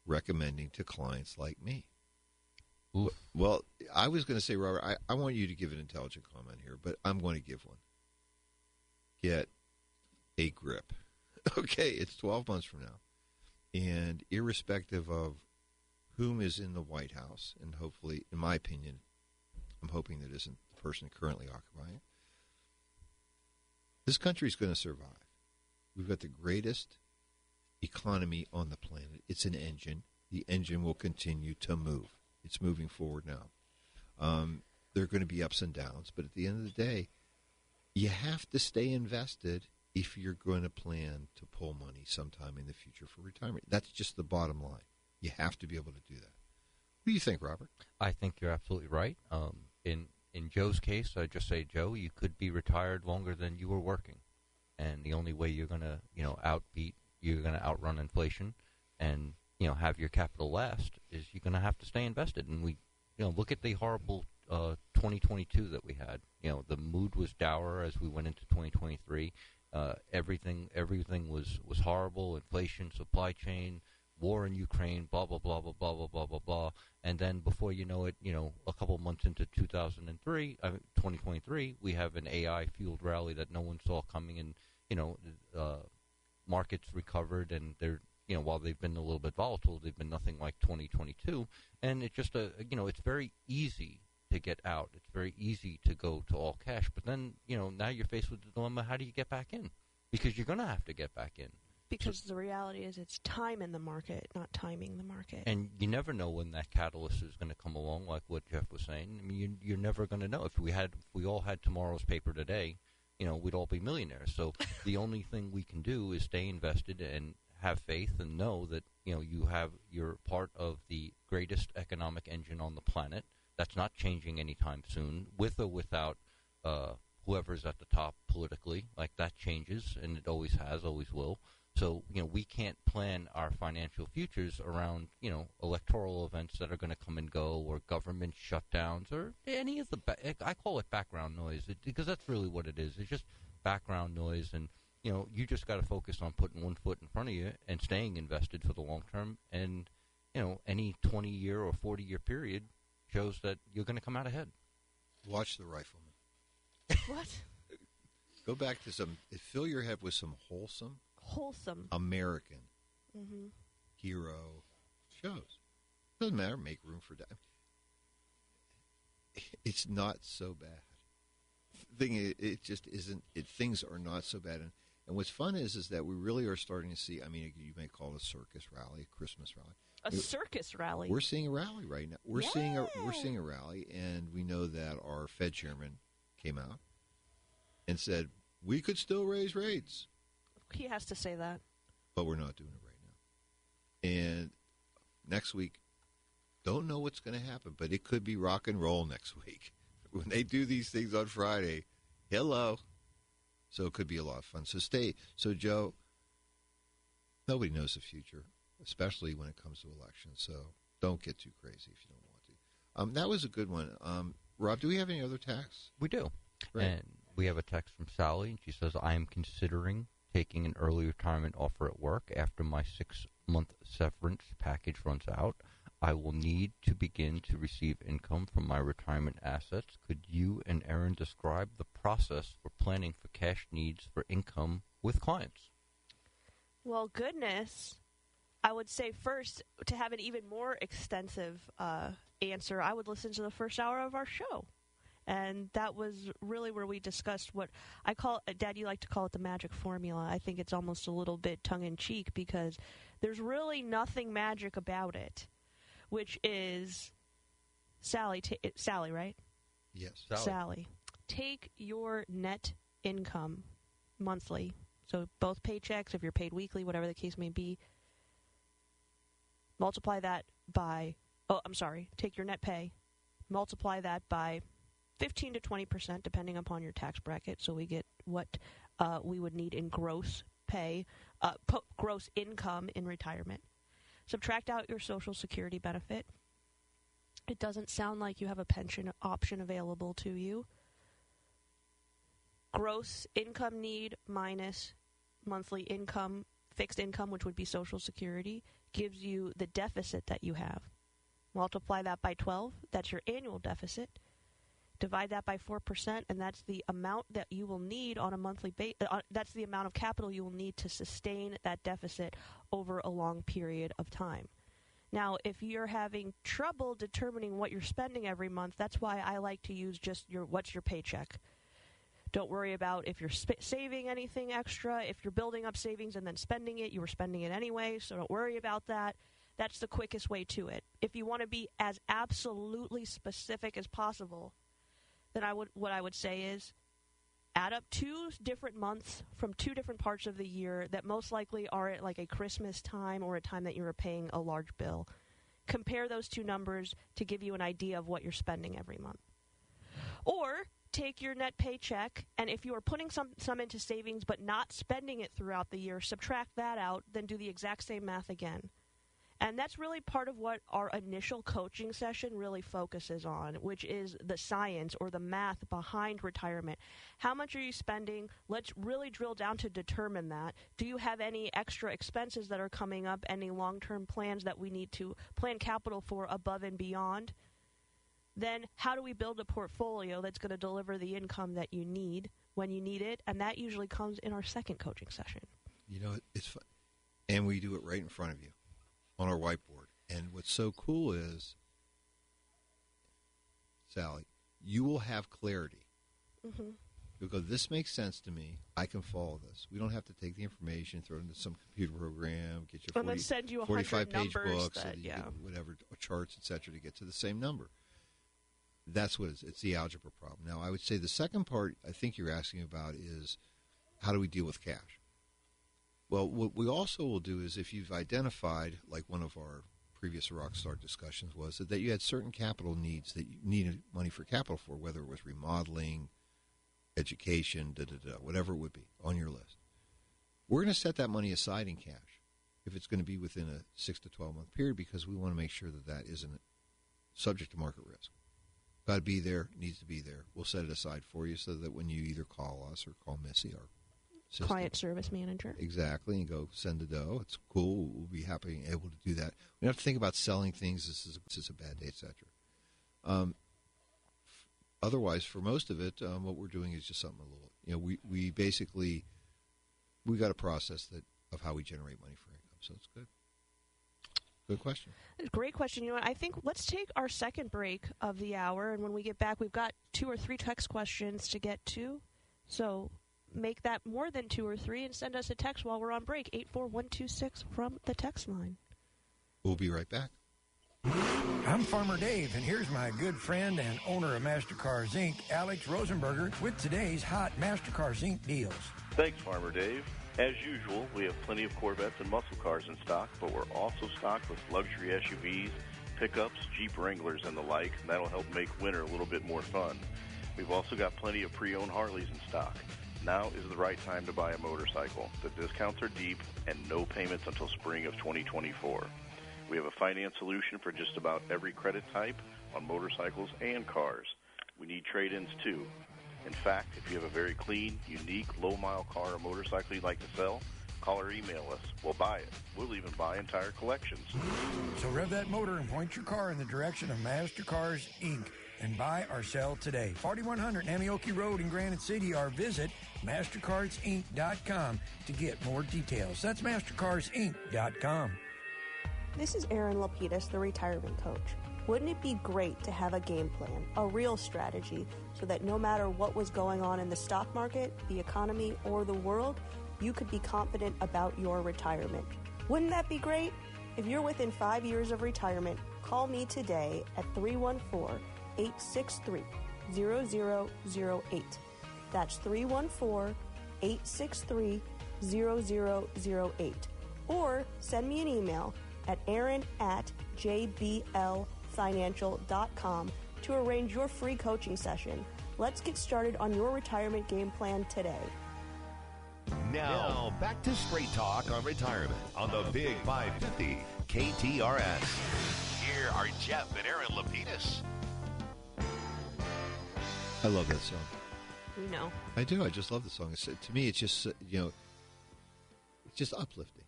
Speaker 3: recommending to clients like me?
Speaker 4: Oof.
Speaker 3: Well, I was going to say, Robert, I want you to give an intelligent comment here, but I'm going to give one. Get a grip. Okay, it's 12 months from now. And irrespective of whom is in the White House, and hopefully, in my opinion, I'm hoping that isn't the person currently occupying it, this country is going to survive. We've got the greatest economy on the planet. It's an engine. The engine will continue to move. It's moving forward now. There are going to be ups and downs, but at the end of the day, you have to stay invested if you're going to plan to pull money sometime in the future for retirement. That's just the bottom line. You have to be able to do that. What do you think, Robert?
Speaker 4: I think you're absolutely right. In Joe's case, I just say, Joe, you could be retired longer than you were working, and the only way you're going to, you're going to outrun inflation, and have your capital last is you're going to have to stay invested. And we, look at the horrible 2022 that we had. The mood was dour as we went into 2023. Everything was horrible. Inflation, supply chain, war in Ukraine, blah blah blah blah blah blah blah blah blah. And then before you know it, a couple months into 2023, we have an AI-fueled rally that no one saw coming, and markets recovered, and they're while they've been a little bit volatile, they've been nothing like 2022. And it's just it's very easy to get out. It's very easy to go to all cash. But then, now you're faced with the dilemma, how do you get back in? Because you're going to have to get back in.
Speaker 5: Because the reality is it's time in the market, not timing the market.
Speaker 4: And you never know when that catalyst is going to come along, like what Jeff was saying. I mean, you're never going to know. If we all had tomorrow's paper today, we'd all be millionaires. So the only thing we can do is stay invested and have faith and know that, you're part of the greatest economic engine on the planet. That's not changing anytime soon, with or without whoever's at the top politically. Like, that changes, and it always has, always will. So, we can't plan our financial futures around, electoral events that are going to come and go, or government retirement shutdowns or any of the I call it background noise because that's really what it is. It's just background noise, and you just got to focus on putting one foot in front of you and staying invested for the long term. And any 20-year or 40-year period shows that you're going to come out ahead.
Speaker 3: Watch The Rifleman.
Speaker 5: What?
Speaker 3: Go back to fill your head with some wholesome American hero shows. Doesn't matter. Make room for that. It's not so bad. It just isn't. Things are not so bad. And what's fun is that we really are starting to see. I mean, you may call it a circus rally, a Christmas rally.
Speaker 5: A circus rally.
Speaker 3: We're seeing a rally right now. We're seeing a rally, and we know that our Fed chairman came out and said we could still raise rates.
Speaker 5: He has to say that,
Speaker 3: but we're not doing it right now. And next week, don't know what's going to happen, but it could be rock and roll next week when they do these things on Friday. Hello. So it could be a lot of fun. So Joe, nobody knows the future, especially when it comes to elections. So don't get too crazy if you don't want to. That was a good one. Rob, do we have any other texts?
Speaker 4: We do.
Speaker 3: Right.
Speaker 4: And we have a text from Sally, and she says, I am considering taking an early retirement offer at work after my 6-month severance package runs out. I will need to begin to receive income from my retirement assets. Could you and Erin describe the process for planning for cash needs for income with clients?
Speaker 5: Well, goodness. I would say first, to have an even more extensive answer, I would listen to the first hour of our show. And that was really where we discussed what I call, Dad, you like to call it the magic formula. I think it's almost a little bit tongue-in-cheek because there's really nothing magic about it, which is, Sally, right?
Speaker 3: Yes.
Speaker 5: Sally. Take your net income monthly, so both paychecks, if you're paid weekly, whatever the case may be, multiply that by, take your net pay, multiply that by 15 to 20%, depending upon your tax bracket, so we get what we would need in gross pay, gross income in retirement. Subtract out your Social Security benefit. It doesn't sound like you have a pension option available to you. Gross income need minus monthly income, fixed income, which would be Social Security, gives you the deficit that you have. Multiply that by 12. That's your annual deficit. Divide that by 4%, and that's the amount that you will need on a monthly basis. That's the amount of capital you will need to sustain that deficit over a long period of time. Now, if you're having trouble determining what you're spending every month, that's why I like to use just what's your paycheck. Don't worry about if you're saving anything extra. If you're building up savings and then spending it, you were spending it anyway, so don't worry about that. That's the quickest way to it. If you want to be as absolutely specific as possible, then what I would say is add up 2 different months from 2 different parts of the year that most likely are at like a Christmas time or a time that you were paying a large bill. Compare those 2 numbers to give you an idea of what you're spending every month. Or take your net paycheck, and if you are putting some into savings but not spending it throughout the year, subtract that out, then do the exact same math again. And that's really part of what our initial coaching session really focuses on, which is the science or the math behind retirement. How much are you spending? Let's really drill down to determine that. Do you have any extra expenses that are coming up, any long-term plans that we need to plan capital for above and beyond? Then how do we build a portfolio that's going to deliver the income that you need when you need it? And that usually comes in our second coaching session.
Speaker 3: You know, it's fun. And we do it right in front of you on our whiteboard. And what's so cool is, Sally, you will have clarity.
Speaker 5: Mm-hmm.
Speaker 3: Because this makes sense to me. I can follow this. We don't have to take the information, throw it into some computer program, get your 45-page books, whatever, charts, etc., to get to the same number. That's what it is. It's the algebra problem. Now, I would say the second part I think you're asking about is how do we deal with cash? Well, what we also will do is if you've identified, like one of our previous Rockstar discussions was, that you had certain capital needs that you needed money for capital for, whether it was remodeling, education, whatever it would be on your list. We're going to set that money aside in cash if it's going to be within a 6 to 12 month period, because we want to make sure that that isn't subject to market risk. Got to be there, needs to be there. We'll set it aside for you so that when you either call us or call Missy, our assistant,
Speaker 5: client service manager.
Speaker 3: Exactly, and go send the dough. It's cool. We'll be happy and able to do that. We don't have to think about selling things. This is a bad day, etc. Otherwise, for most of it, what we're doing is just something a little. We basically we got a process of how we generate money for income. So it's good. Good question.
Speaker 5: Great question. You know what? I think let's take our second break of the hour, and when we get back, we've got 2 or 3 text questions to get to. So make that more than 2 or 3 and send us a text while we're on break. 84126 from the text line.
Speaker 3: We'll be right back.
Speaker 21: I'm Farmer Dave, and here's my good friend and owner of MasterCars Inc., Alex Rosenberger, with today's hot MasterCars Inc. deals.
Speaker 22: Thanks, Farmer Dave. As usual, we have plenty of Corvettes and muscle cars in stock, but we're also stocked with luxury SUVs, pickups, Jeep Wranglers, and the like, and that'll help make winter a little bit more fun. We've also got plenty of pre-owned Harleys in stock. Now is the right time to buy a motorcycle. The discounts are deep and no payments until spring of 2024. We have a finance solution for just about every credit type on motorcycles and cars. We need trade-ins too. In fact, if you have a very clean, unique, low-mile car or motorcycle you'd like to sell, call or email us. We'll buy it. We'll even buy entire collections.
Speaker 21: So rev that motor and point your car in the direction of MasterCars Inc. and buy or sell today. 4100 Namioki Road in Granite City, or visit MasterCarsInc.com to get more details. That's MasterCarsInc.com.
Speaker 5: This is Erin Lapidus, the retirement coach. Wouldn't it be great to have a game plan, a real strategy, so that no matter what was going on in the stock market, the economy, or the world, you could be confident about your retirement? Wouldn't that be great? If you're within 5 years of retirement, call me today at 314-863-0008. That's 314-863-0008. Or send me an email at aaron@jblfinancial.com to arrange your free coaching session. Let's get started on your retirement game plan today.
Speaker 1: Now, back to Straight Talk on Retirement on the Big 550 KTRS. Here are Jeff and Aaron Lapidus.
Speaker 3: I love that song.
Speaker 5: We know.
Speaker 3: I do. I just love the song. To me, it's just, it's just uplifting.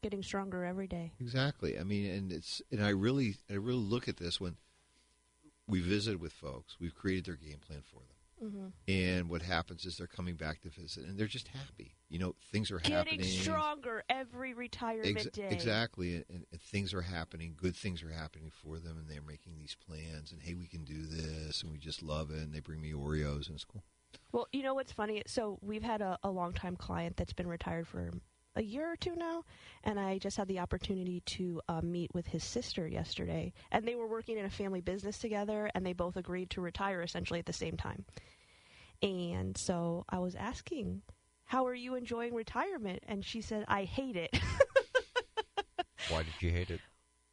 Speaker 5: Getting stronger every day.
Speaker 3: Exactly. I mean, and I really look at this when we visit with folks. We've created their game plan for them. Mm-hmm. And what happens is they're coming back to visit, and they're just happy. Things are happening.
Speaker 5: Getting stronger every retirement day.
Speaker 3: Exactly. And things are happening. Good things are happening for them, and they're making these plans. And, hey, we can do this, and we just love it. And they bring me Oreos, and it's cool.
Speaker 5: Well, you know what's funny? So we've had a long-time client that's been retired for a year or two now, and I just had the opportunity to meet with his sister yesterday, and they were working in a family business together, and they both agreed to retire essentially at the same time. And so I was asking, how are you enjoying retirement? And she said, I hate it.
Speaker 4: Why did you hate it?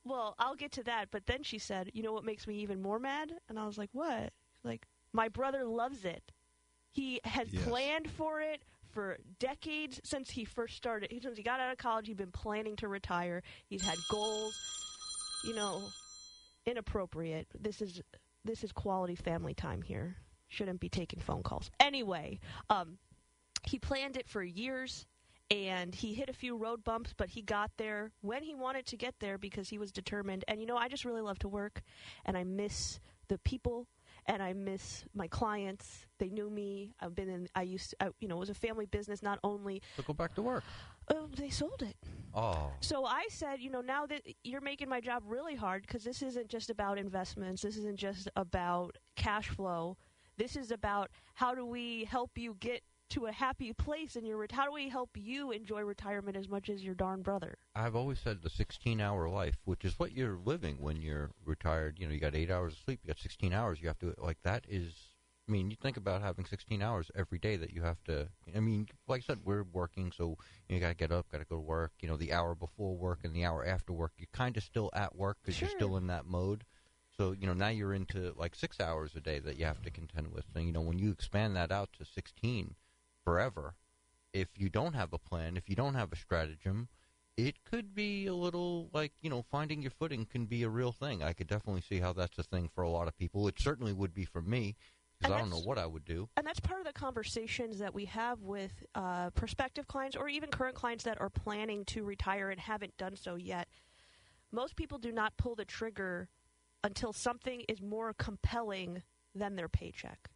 Speaker 5: Well, I'll get to that, but then she said, you know what makes me even more mad? And I was like, what? Like, my brother loves it. He has planned for it for decades since he first started. Since he got out of college, he'd been planning to retire. He's had goals. Inappropriate. This is quality family time here. Shouldn't be taking phone calls. Anyway, he planned it for years, and he hit a few road bumps, but he got there when he wanted to get there because he was determined. And, I just really love to work, and I miss the people, and I miss my clients. They knew me. it was a family business, not only.
Speaker 4: So go back to work.
Speaker 5: They sold it.
Speaker 4: Oh.
Speaker 5: So I said, now that you're making my job really hard, because this isn't just about investments. This isn't just about cash flow. This is about how do we help you get to a happy place in your how do we help you enjoy retirement as much as your darn brother?
Speaker 4: I've always said the 16-hour life, which is what you're living when you're retired. You got 8 hours of sleep, you got 16 hours. You have to that is. I mean, you think about having 16 hours every day that you have to. I mean, like I said, we're working, so you got to get up, got to go to work. The hour before work and the hour after work, you're kind of still at work because you're still in that mode. So, now you're into 6 hours a day that you have to contend with. And, when you expand that out to 16 forever, if you don't have a plan, if you don't have a stratagem, it could be a little like, finding your footing can be a real thing. I could definitely see how that's a thing for a lot of people. It certainly would be for me, because I don't know what I would do.
Speaker 5: And that's part of the conversations that we have with prospective clients or even current clients that are planning to retire and haven't done so yet. Most people do not pull the trigger until something is more compelling than their paycheck.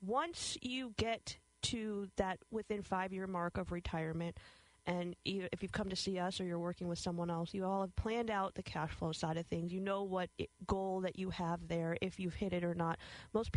Speaker 5: Once you get to that within 5-year mark of retirement, and if you've come to see us or you're working with someone else, you all have planned out the cash flow side of things. You know what goal that you have there, if you've hit it or not. Most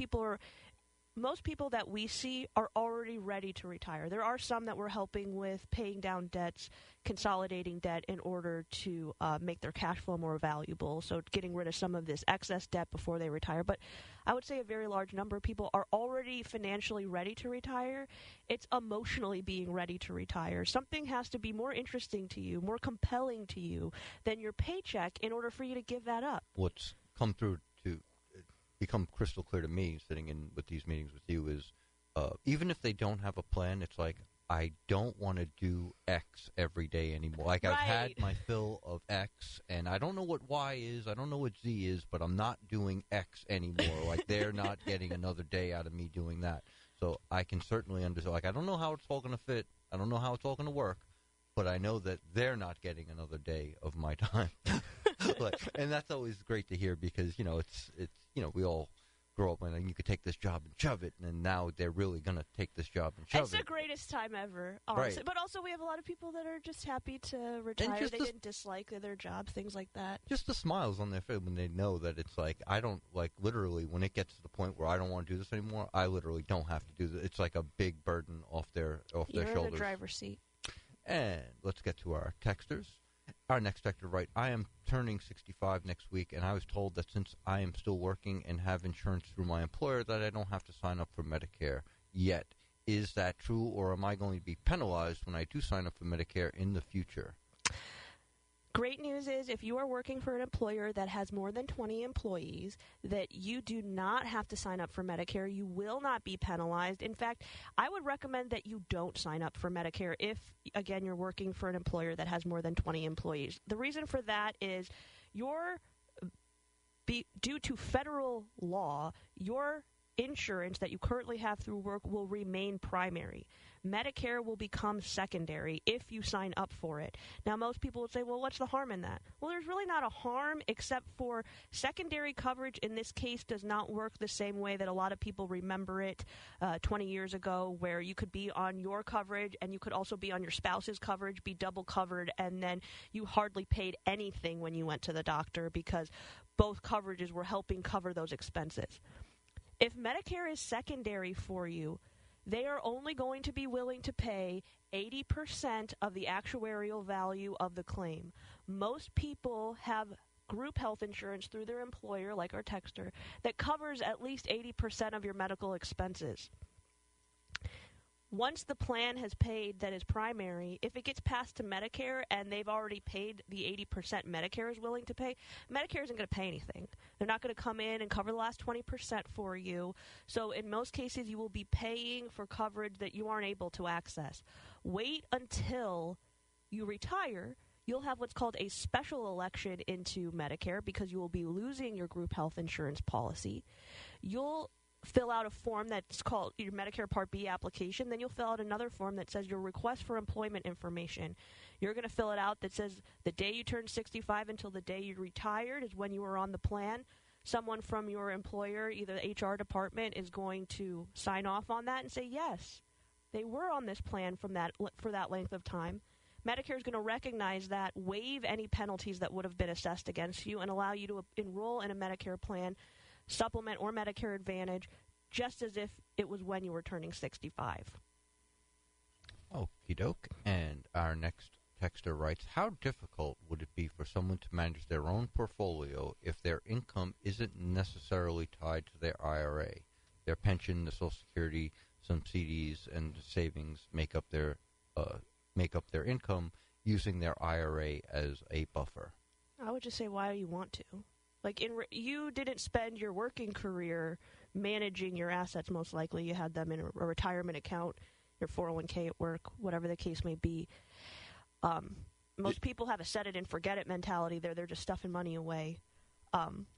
Speaker 5: people that we see are already ready to retire. There are some that we're helping with paying down debts, consolidating debt in order to make their cash flow more valuable, so getting rid of some of this excess debt before they retire. But I would say a very large number of people are already financially ready to retire. It's emotionally being ready to retire. Something has to be more interesting to you, more compelling to you than your paycheck in order for you to give that up.
Speaker 4: What's come through to become crystal clear to me, sitting in with these meetings with you, is even if they don't have a plan, it's like, I don't want to do X every day anymore. Like, I've had my fill of X, and I don't know what Y is, I don't know what Z is, but I'm not doing X anymore. Like, they're not getting another day out of me doing that. So I can certainly understand. Like, I don't know how it's all going to fit. I don't know how it's all going to work, but I know that they're not getting another day of my time. And that's always great to hear, because, it's we all grow up and you could take this job and shove it, and now they're really going to take this job and shove it.
Speaker 5: It's the greatest time ever, honestly.
Speaker 4: Right.
Speaker 5: But also we have a lot of people that are just happy to retire. They didn't dislike their jobs, things like that.
Speaker 4: Just the smiles on their face when they know that it's like, I don't, like, literally, when it gets to the point where I don't want to do this anymore, I literally don't have to do this. It's like a big burden off their shoulders.
Speaker 5: You're in the driver's seat.
Speaker 4: And let's get to our texters. Our next texter writes, I am turning 65 next week, and I was told that since I am still working and have insurance through my employer, that I don't have to sign up for Medicare yet. Is that true, or am I going to be penalized when I do sign up for Medicare in the future?
Speaker 5: Great news is, if you are working for an employer that has more than 20 employees, that you do not have to sign up for Medicare. You will not be penalized. In fact, I would recommend that you don't sign up for Medicare if, again, you're working for an employer that has more than 20 employees. The reason for that is due to federal law, your insurance that you currently have through work will remain primary. Medicare will become secondary if you sign up for it. Now, most people would say, well, what's the harm in that? Well, there's really not a harm, except for secondary coverage in this case does not work the same way that a lot of people remember it 20 years ago, where you could be on your coverage and you could also be on your spouse's coverage, be double covered, and then you hardly paid anything when you went to the doctor because both coverages were helping cover those expenses. If Medicare is secondary for you, they are only going to be willing to pay 80% of the actuarial value of the claim. Most people have group health insurance through their employer, like our texter, that covers at least 80% of your medical expenses. Once the plan has paid that is primary, if it gets passed to Medicare and they've already paid the 80% Medicare is willing to pay, Medicare isn't going to pay anything. They're not going to come in and cover the last 20% for you. So in most cases, you will be paying for coverage that you aren't able to access. Wait until you retire. You'll have what's called a special election into Medicare because you will be losing your group health insurance policy. You'll fill out a form that's called your Medicare Part B application. Then you'll fill out another form that says your request for employment information. You're going to fill it out that says the day you turned 65 until the day you retired is when you were on the plan. Someone from your employer, either the HR department, is going to sign off on that and say, yes, they were on this plan for that length of time. Medicare is going to recognize that, waive any penalties that would have been assessed against you, and allow you to enroll in a Medicare plan, Supplement or Medicare Advantage, just as if it was when you were turning 65.
Speaker 4: Okie doke. And our next texter writes, how difficult would it be for someone to manage their own portfolio if their income isn't necessarily tied to their IRA? Their pension, the Social Security, some CDs, and savings make up their income, using their IRA as a buffer.
Speaker 5: I would just say, why do you want to? Like, you didn't spend your working career managing your assets, most likely. You had them in a retirement account, your 401k at work, whatever the case may be. most people have a set-it-and-forget-it mentality there. They're just stuffing money away.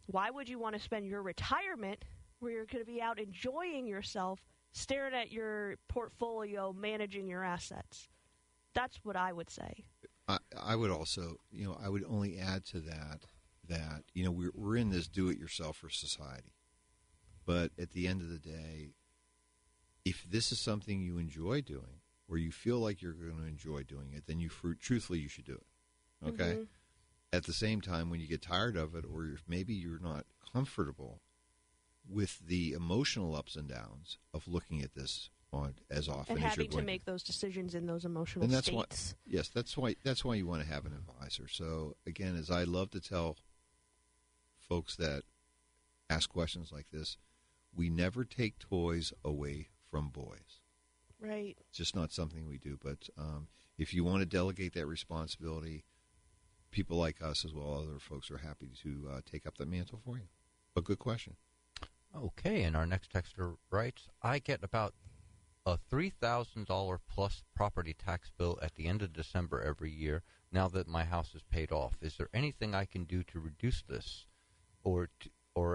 Speaker 5: Why would you want to spend your retirement where you're going to be out enjoying yourself, staring at your portfolio, managing your assets? That's what I would say.
Speaker 3: I would also, I would only add to that, we're in this do-it-yourselfer society. But at the end of the day, if this is something you enjoy doing, or you feel like you're going to enjoy doing it, then truthfully, you should do it. Okay? Mm-hmm. At the same time, when you get tired of it, or maybe you're not comfortable with the emotional ups and downs of looking at this as often
Speaker 5: and
Speaker 3: as you're
Speaker 5: having to make those decisions in those emotional
Speaker 3: and that's
Speaker 5: states.
Speaker 3: That's why you want to have an advisor. So again, as I love to tell folks that ask questions like this, we never take toys away from boys.
Speaker 5: Right.
Speaker 3: It's just not something we do. But if you want to delegate that responsibility, people like us as well as other folks are happy to take up that mantle for you. A good question.
Speaker 4: Okay, and our next texter writes, I get about a $3,000 plus property tax bill at the end of December every year now that my house is paid off. Is there anything I can do to reduce this or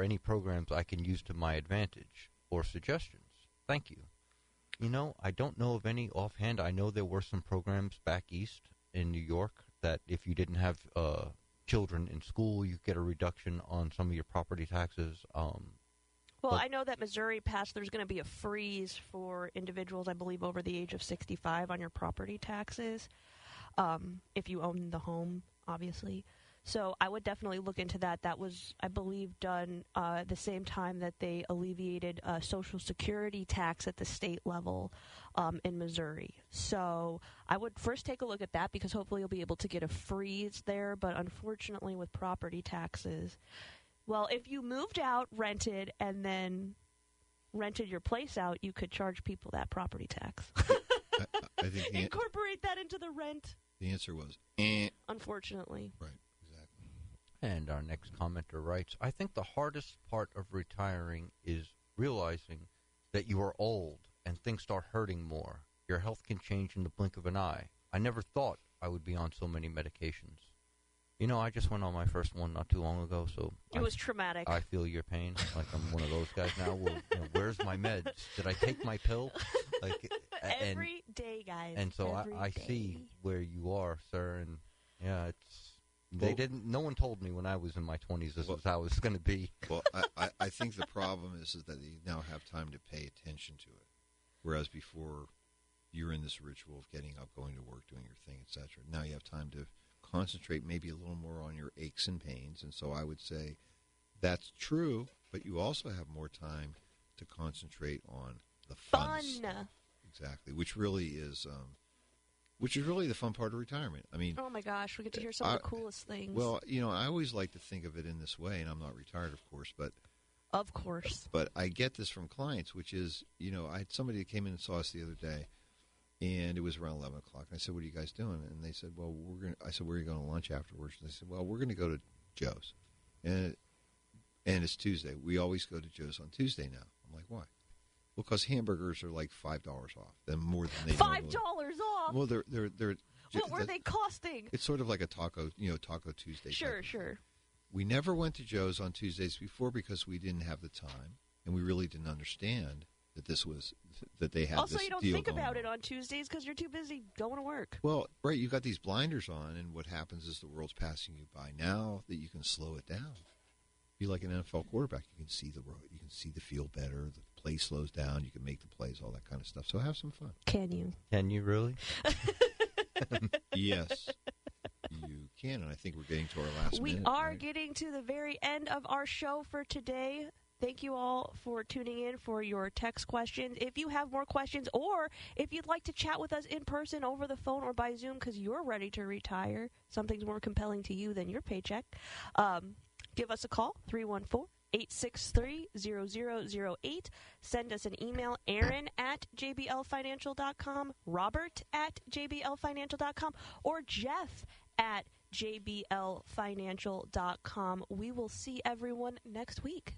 Speaker 4: any programs I can use to my advantage or suggestions? Thank you. I don't know of any offhand. I know there were some programs back east in New York that if you didn't have children in school, you get a reduction on some of your property taxes.
Speaker 5: I know that Missouri passed there's going to be a freeze for individuals, I believe, over the age of 65 on your property taxes, if you own the home, obviously. So I would definitely look into that. That was, I believe, done at the same time that they alleviated Social Security tax at the state level in Missouri. So I would first take a look at that because hopefully you'll be able to get a freeze there. But unfortunately with property taxes, well, if you moved out, rented, and then rented your place out, you could charge people that property tax.
Speaker 3: I think
Speaker 5: incorporate that into the rent.
Speaker 3: The answer was,
Speaker 5: unfortunately.
Speaker 3: Right, exactly.
Speaker 4: And our next commenter writes, I think the hardest part of retiring is realizing that you are old and things start hurting more. Your health can change in the blink of an eye. I never thought I would be on so many medications. I just went on my first one not too long ago, so
Speaker 5: it was traumatic.
Speaker 4: I feel your pain. Like I'm one of those guys now. Well, where's my meds? Did I take my pill?
Speaker 5: Every day, guys.
Speaker 4: And so I see where you are, sir. And yeah, no one told me when I was in my 20s this was how it's going to be.
Speaker 3: Well, I think the problem is that you now have time to pay attention to it, whereas before you're in this ritual of getting up, going to work, doing your thing, etc. Now you have time to concentrate maybe a little more on your aches and pains. And so I would say that's true, but you also have more time to concentrate on the fun stuff. Exactly, which really is the fun part of retirement. I mean,
Speaker 5: oh my gosh, we get to hear some of the coolest things.
Speaker 3: Well, I always like to think of it in this way, and I'm not retired, of course, but I get this from clients, which is, I had somebody that came in and saw us the other day, and it was around 11 o'clock. And I said, what are you guys doing? And they said, well, I said, where are you going to lunch afterwards? And they said, well, we're going to go to Joe's. And it's Tuesday. We always go to Joe's on Tuesday now. I'm like, why? Well, because hamburgers are like $5 off. Then more than they
Speaker 5: $5 off?
Speaker 3: Well, they're
Speaker 5: what were they costing?
Speaker 3: It's sort of like a Taco Tuesday.
Speaker 5: Sure.
Speaker 3: We never went to Joe's on Tuesdays before because we didn't have the time, and we really didn't understand that they had
Speaker 5: also,
Speaker 3: this
Speaker 5: you don't
Speaker 3: deal
Speaker 5: think
Speaker 3: going
Speaker 5: about
Speaker 3: on.
Speaker 5: it on Tuesdays because you're too busy going to work.
Speaker 3: Well, right, you've got these blinders on, and what happens is the world's passing you by. Now that you can slow it down, be like an NFL quarterback. You can see the road, you can see the field better. The play slows down. You can make the plays, all that kind of stuff. So have some fun.
Speaker 5: Can you?
Speaker 4: Can you really?
Speaker 3: Yes, you can. And I think we're getting to our last minute.
Speaker 5: We are
Speaker 3: right?
Speaker 5: getting to the very end of our show for today. Thank you all for tuning in for your text questions. If you have more questions or if you'd like to chat with us in person, over the phone, or by Zoom because you're ready to retire, something's more compelling to you than your paycheck, give us a call, 314-863-0008. Send us an email, Aaron@jblfinancial.com, Robert@jblfinancial.com, or Jeff@jblfinancial.com. We will see everyone next week.